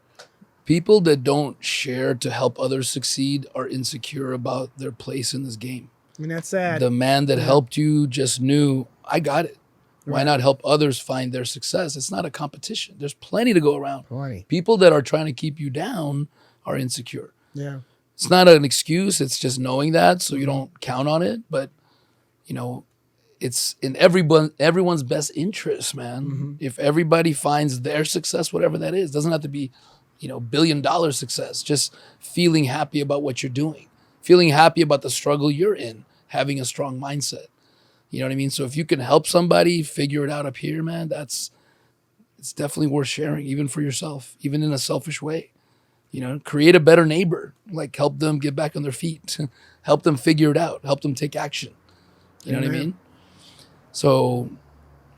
S2: People that don't share to help others succeed are insecure about their place in this game.
S1: And that's sad.
S2: The man that
S1: Yeah.
S2: helped you just knew, I got it. Why
S1: Right.
S2: not help others find their success? It's not a competition. There's plenty to go around.
S1: Funny.
S2: People that are trying to keep you down are insecure.
S1: Yeah.
S2: It's not an excuse. It's just knowing that, so you don't count on it. But, you know, it's in everyone's best interest, man.
S1: Mm-hmm.
S2: If everybody finds their success, whatever that is, doesn't have to be, you know, $1 billion success. Just feeling happy about what you're doing, feeling happy about the struggle you're in, having a strong mindset. You know what I mean? So if you can help somebody figure it out up here, man, it's it's definitely worth sharing, even for yourself, even in a selfish way. You know, create a better neighbor, like help them get back on their feet, help them figure it out, help them take action. You know what I mean? So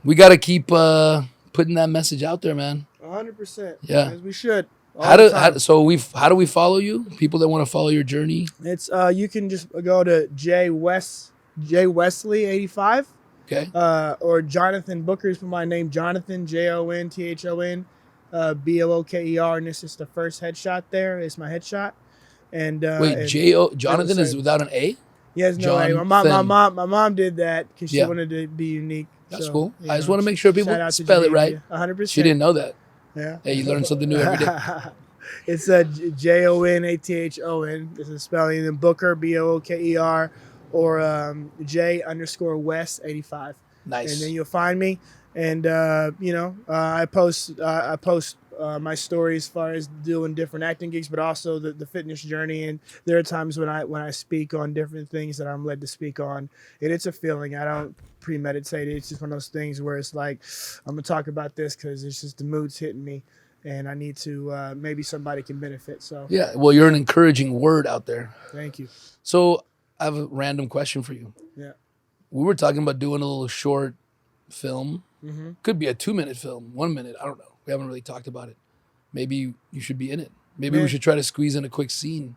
S2: we got to keep putting that message out there, man.
S1: 100%.
S2: Yeah.
S1: As we should.
S2: How do we follow you? People that want to follow your journey.
S1: It's you can just go to J Wesley 85.
S2: Okay.
S1: Or Jonathan Booker's for my name, Jonathon, Jonthon, Booker, and this is the first headshot there. It's my headshot. And
S2: Wait, Jonathan is without an A?
S1: Yes, no A. My mom did that because she wanted to be unique.
S2: That's
S1: so,
S2: cool. I just want to make sure people spell it right.
S1: 100%.
S2: She didn't know that.
S1: Yeah.
S2: Hey, you learn something new every day.
S1: It's a JONATHON. This is spelling. And then Booker, BOOKER, or J_West 85.
S2: Nice.
S1: And then you'll find me. And I post my story as far as doing different acting gigs, but also the fitness journey. And there are times when I speak on different things that I'm led to speak on, and it's a feeling. I don't premeditate it. It's just one of those things where it's like, I'm gonna talk about this because it's just the mood's hitting me, and I need to maybe somebody can benefit. So
S2: yeah, well, you're an encouraging word out there.
S1: Thank you.
S2: So I have a random question for you.
S1: Yeah.
S2: We were talking about doing a little short film.
S1: Mm-hmm.
S2: Could be a 2-minute film, 1 minute. I don't know. We haven't really talked about it. Maybe you should be in it. Maybe we should try to squeeze in a quick scene.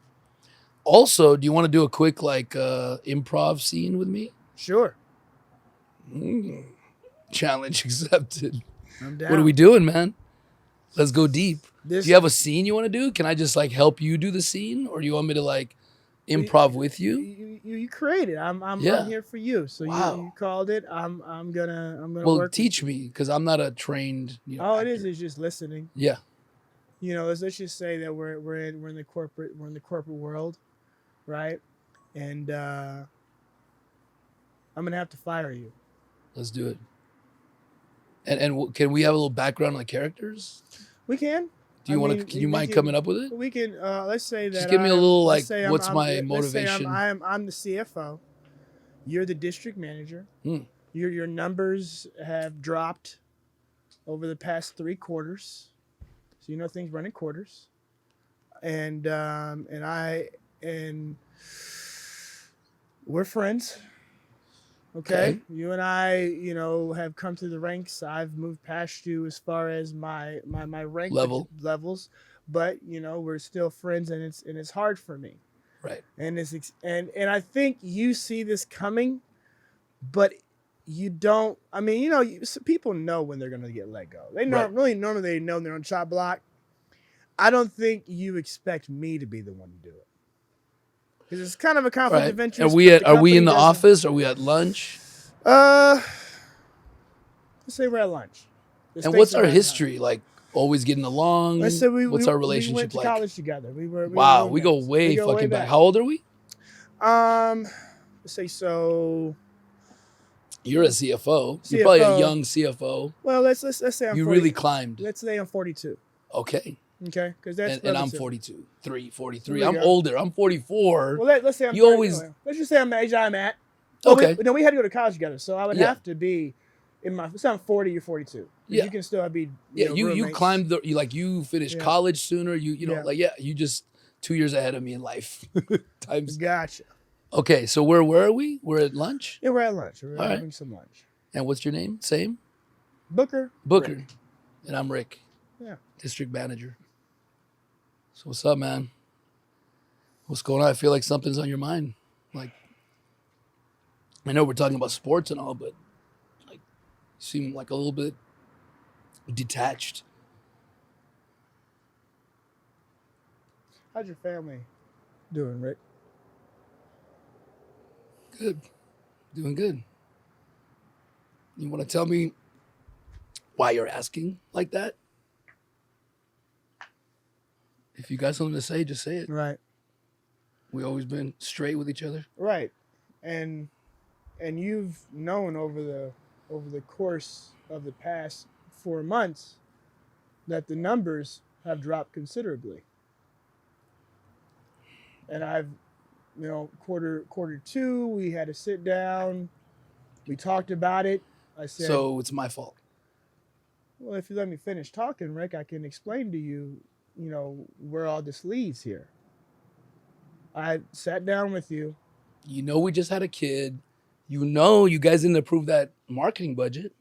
S2: Also, do you want to do a quick improv scene with me?
S1: Sure.
S2: Challenge accepted.
S1: I'm down.
S2: What are we doing, man? Let's go deep.
S1: This,
S2: do you have a scene you want to do? Can I just help you do the scene, or do you want me to improv with you?
S1: You created. I'm here for you. So you called it. I'm gonna
S2: well,
S1: work
S2: teach me, because I'm not a trained
S1: all
S2: actor.
S1: it is just listening.
S2: Yeah.
S1: Let's just say that we're in the corporate world, right? And I'm gonna have to fire you.
S2: Let's do it. And can we have a little background on the characters?
S1: We can.
S2: Do you want to? Can you mind coming up with it?
S1: We can. Let's say that.
S2: Just give me a little what's my motivation?
S1: Let's say I'm the CFO. You're the district manager. Your numbers have dropped over the past 3 quarters, so things run in quarters. And we're friends. Okay. You and I, have come through the ranks. I've moved past you as far as my rank levels, but we're still friends, and it's hard for me.
S2: Right.
S1: And and I think you see this coming, but you don't. I mean, people know when they're gonna get let go. They normally they know they're on chop block. I don't think you expect me to be the one to do it. Because it's kind of a conflict of interest.
S2: Are we in the office? Are we at lunch?
S1: Let's say we're at lunch.
S2: And what's our history like? Always getting along?
S1: Let's say
S2: what's our relationship
S1: we went to college together. We
S2: go way fucking back. How old are we?
S1: Let's say so.
S2: You're a CFO. You're probably a young CFO.
S1: Well, let's say
S2: you really climbed.
S1: Let's say I'm 42.
S2: Okay.
S1: Okay, because that's
S2: and I'm 42, 43. I'm older. I'm 44.
S1: Well, let's say I'm. Let's just say I'm the age I'm at.
S2: Okay.
S1: We had to go to college together, so I would have to be in my. So I'm 40, you're 42. Yeah. You can still be.
S2: You climbed you finished college sooner. You just 2 years ahead of me in life. Times.
S1: Gotcha.
S2: Okay, so where are we? We're at lunch.
S1: Yeah, we're at lunch. We're having some lunch.
S2: And what's your name? Same.
S1: Booker.
S2: Rick. And I'm Rick.
S1: Yeah.
S2: District manager. So what's up, man? What's going on? I feel like something's on your mind. I know we're talking about sports and all, but you seem like a little bit detached.
S1: How's your family doing, Rick?
S2: Good. Doing good. You want to tell me why you're asking like that? If you got something to say, just say it.
S1: Right.
S2: We always been straight with each other.
S1: Right. And you've known over the course of the past 4 months that the numbers have dropped considerably. And I've quarter 2, we had to sit down. We talked about it. I said,
S2: so it's my fault.
S1: Well, if you let me finish talking, Rick, I can explain to you, where all this leads here. I sat down with you.
S2: You know, we just had a kid. You know, you guys didn't approve that marketing budget.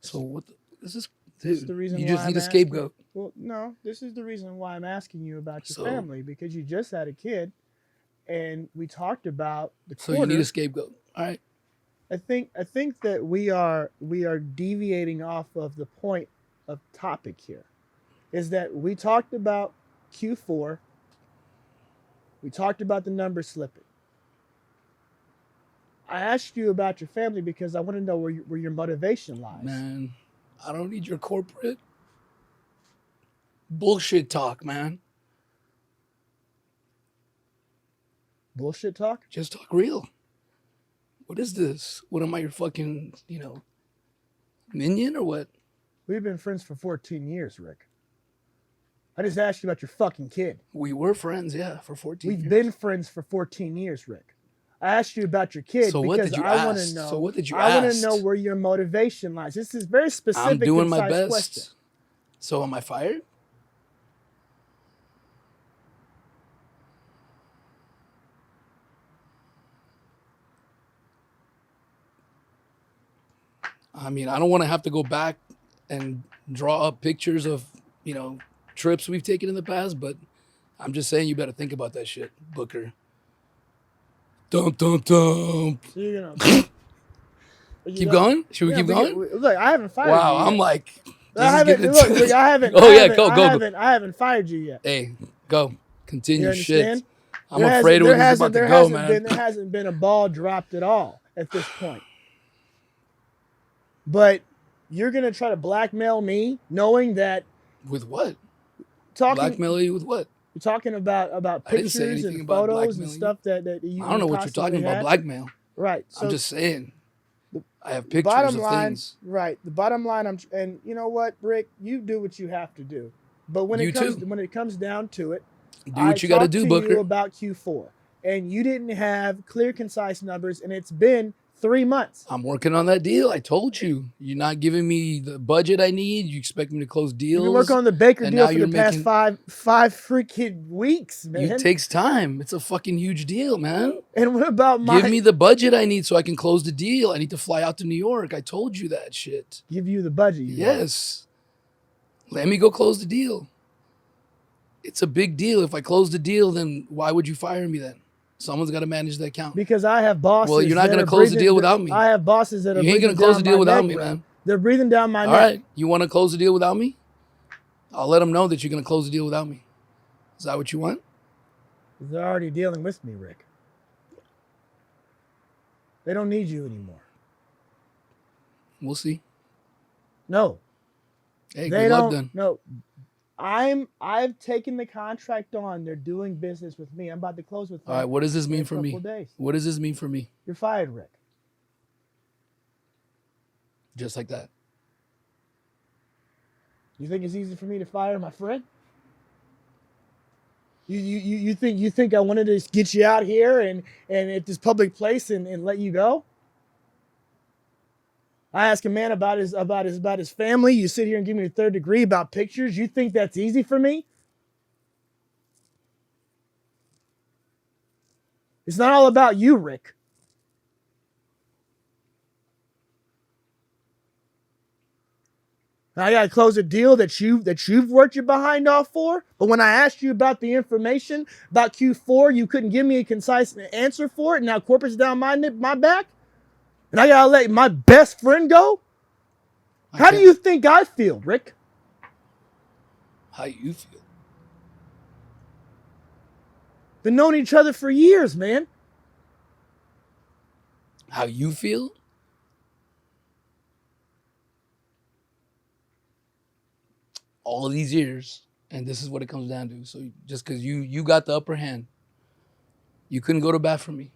S2: So what? This is,
S1: This is
S2: dude.
S1: the reason
S2: You
S1: why
S2: just
S1: I'm
S2: need a
S1: asking.
S2: scapegoat.
S1: Well, no, this is the reason why I'm asking you about your
S2: So-
S1: family, because you just had a kid, and we talked about the
S2: So
S1: quarter.
S2: you need a scapegoat. All right.
S1: I think that we are deviating off of the point of topic here. Is that we talked about Q4. We talked about the numbers slipping. I asked you about your family because I want to know where your motivation lies.
S2: Man, I don't need your corporate bullshit talk, man.
S1: Bullshit talk?
S2: Just talk real. What is this? What am I, your fucking, minion or what?
S1: We've been friends for 14 years, Rick. I just asked you about your fucking kid.
S2: We were friends, yeah, for 14
S1: We've
S2: years.
S1: been friends for 14 years, Rick. I asked you about your kid
S2: So
S1: because
S2: what did you
S1: I want to
S2: ask?
S1: know.
S2: So what did you
S1: I want to
S2: ask?
S1: know where your motivation lies. This is very specific.
S2: I'm doing my
S1: concise
S2: best.
S1: Question.
S2: So am I fired? I mean, I don't want to have to go back and draw up pictures of, trips we've taken in the past, but I'm just saying you better think about that shit, Booker. Dump, dump, dump.
S1: So you're gonna
S2: Keep going? Should we keep going?
S1: Look, I haven't fired you.
S2: Wow, I'm
S1: yet.
S2: like,
S1: I haven't. Look, I haven't.
S2: Oh,
S1: I
S2: yeah,
S1: haven't-
S2: go.
S1: I haven't fired you yet.
S2: Hey, go. Continue.
S1: You understand?
S2: Shit. I'm afraid when this is about to go, man.
S1: There hasn't been a ball dropped at all at this point. But you're gonna try to blackmail me, knowing that
S2: With what?
S1: talking
S2: Blackmail you with what?
S1: you're talking about
S2: I didn't say
S1: pictures
S2: anything
S1: and
S2: about
S1: photos and
S2: blackmailing
S1: stuff that you.
S2: I don't know what you're talking about, blackmail.
S1: Right. So
S2: I'm just saying. I have
S1: the
S2: pictures
S1: bottom
S2: of
S1: line,
S2: things.
S1: right? The bottom line, and you know what, Rick, you do what you have to do. But when
S2: You
S1: it comes down to it,
S2: Do what you got to do,
S1: talked
S2: Booker.
S1: you about Q4, and you didn't have clear, concise numbers, and it's been 3 months.
S2: I'm working on that deal. I told you. You're not giving me the budget I need. You expect me to close deals.
S1: You've been working on the Baker
S2: and
S1: deal
S2: now
S1: for
S2: you're
S1: the past
S2: making-
S1: five freaking weeks, man.
S2: It takes time. It's a fucking huge deal, man.
S1: And what about my
S2: Give me the budget I need so I can close the deal. I need to fly out to New York. I told you that shit.
S1: give you the budget? You want?
S2: Yes. Let me go close the deal. It's a big deal. If I close the deal, then why would you fire me then? Someone's got to manage the account.
S1: Because I have bosses.
S2: Well, you're not
S1: that
S2: gonna
S1: are
S2: close the
S1: breathing-
S2: deal without me.
S1: I have bosses that are.
S2: You ain't
S1: breathing
S2: gonna close
S1: down
S2: the deal
S1: my
S2: without
S1: neck,
S2: me,
S1: bro.
S2: man.
S1: They're breathing down my
S2: All
S1: neck.
S2: right. You want to close the deal without me? I'll let them know that you're going to close the deal without me. Is that what you want?
S1: They're already dealing with me, Rick. They don't need you anymore.
S2: We'll see.
S1: No,
S2: Hey,
S1: they
S2: good luck
S1: don't.
S2: then.
S1: No, I've taken the contract on. They're doing business with me. I'm about to close with them.
S2: All right. What does this
S1: in
S2: mean
S1: a
S2: for
S1: couple
S2: me?
S1: of days.
S2: What does this mean for me?
S1: You're fired, Rick.
S2: Just like that.
S1: You think it's easy for me to fire my friend? You think I wanted to get you out here and at this public place and let you go? I ask a man about his family. You sit here and give me a third degree about pictures. You think that's easy for me? It's not all about you, Rick. I gotta close a deal that you've worked your behind off for. But when I asked you about the information about Q4, you couldn't give me a concise answer for it. And now corporate's down my back, and I gotta let my best friend go. How do you think I feel, Rick?
S2: How you feel?
S1: Been knowing each other for years, man.
S2: How you feel? All of these years, and this is what it comes down to. So just because you got the upper hand, you couldn't go to bat for me.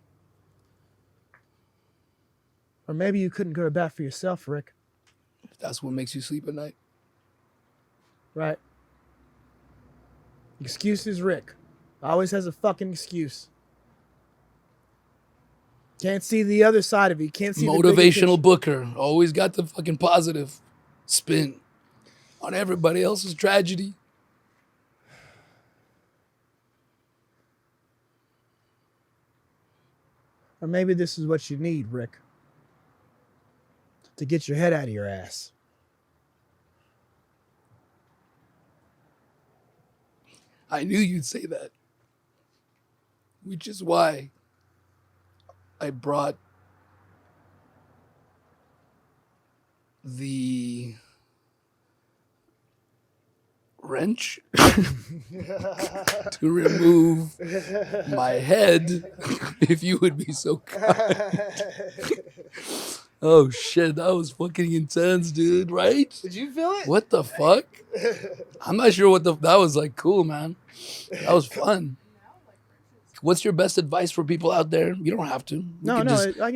S1: Or maybe you couldn't go to bat for yourself, Rick.
S2: If that's what makes you sleep at night.
S1: Right? Excuses, Rick. Always has a fucking excuse. Can't see the other side of it. Can't see the bigger
S2: Motivational
S1: picture.
S2: Booker. Always got the fucking positive spin. on everybody else's tragedy.
S1: Or maybe this is what you need, Rick, to get your head out of your ass.
S2: I knew you'd say that. Which is why I brought the wrench to remove my head, if you would be so kind. Oh shit, that was fucking intense, dude, right?
S1: Did you feel it?
S2: What the fuck? I'm not sure what that was like. Cool, man. That was fun. What's your best advice for people out there? You don't have to.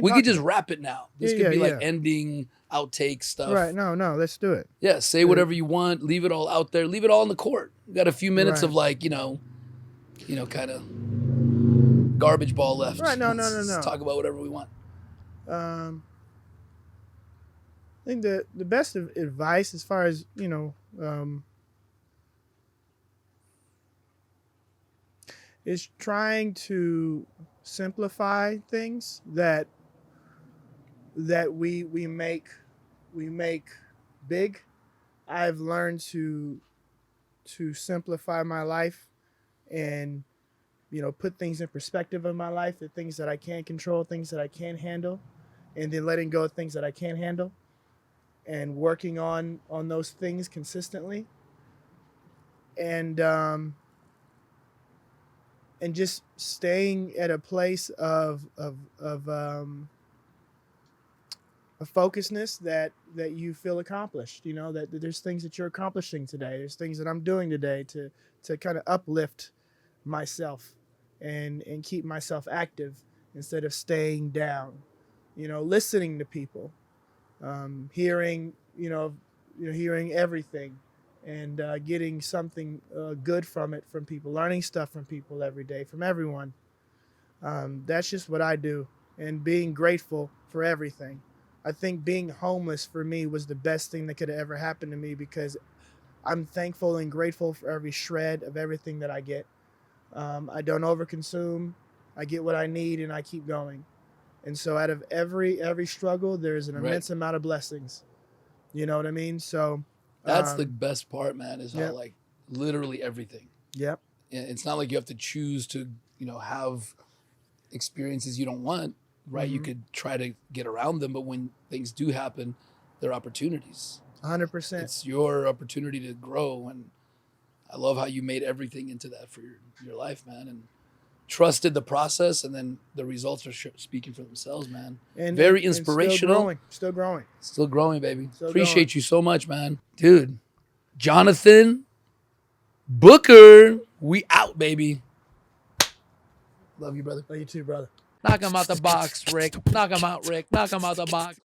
S2: We could just wrap it now. This could be like ending, outtake stuff.
S1: Right, no, let's do it.
S2: Yeah, say whatever you want. Leave it all out there. Leave it all in the court. We got a few minutes of like, kind of garbage ball left.
S1: Right, no.
S2: Let's talk about whatever we want.
S1: I think the best advice as far as, is trying to simplify things that we make big. I've learned to simplify my life and put things in perspective of my life, the things that I can control, things that I can handle, and then letting go of things that I can't handle and working on those things consistently. And just staying at a place of focusedness that you feel accomplished. That there's things that you're accomplishing today. There's things that I'm doing today to kind of uplift myself and keep myself active instead of staying down. Listening to people, hearing everything. And getting something good from it, from people, learning stuff from people every day, from everyone. That's just what I do. And being grateful for everything. I think being homeless for me was the best thing that could have ever happened to me because I'm thankful and grateful for every shred of everything that I get. I don't overconsume. I get what I need and I keep going. And so out of every struggle, there's an immense amount of blessings. You know what I mean? So
S2: that's the best part, man, is how like literally everything.
S1: Yep.
S2: It's not like you have to choose to, have experiences you don't want, right? Mm-hmm. You could try to get around them, but when things do happen, they're opportunities.
S1: 100%.
S2: It's your opportunity to grow, and I love how you made everything into that for your life, man, and trusted the process, and then the results are speaking for themselves, man. And very inspirational.
S1: And still growing.
S2: Still growing, baby. Appreciate you so much, man. Dude, Jonathon, Booker, we out, baby. Love you, brother.
S1: Love you too, brother.
S2: Knock him out the box, Rick. Knock him out, Rick. Knock him out the box.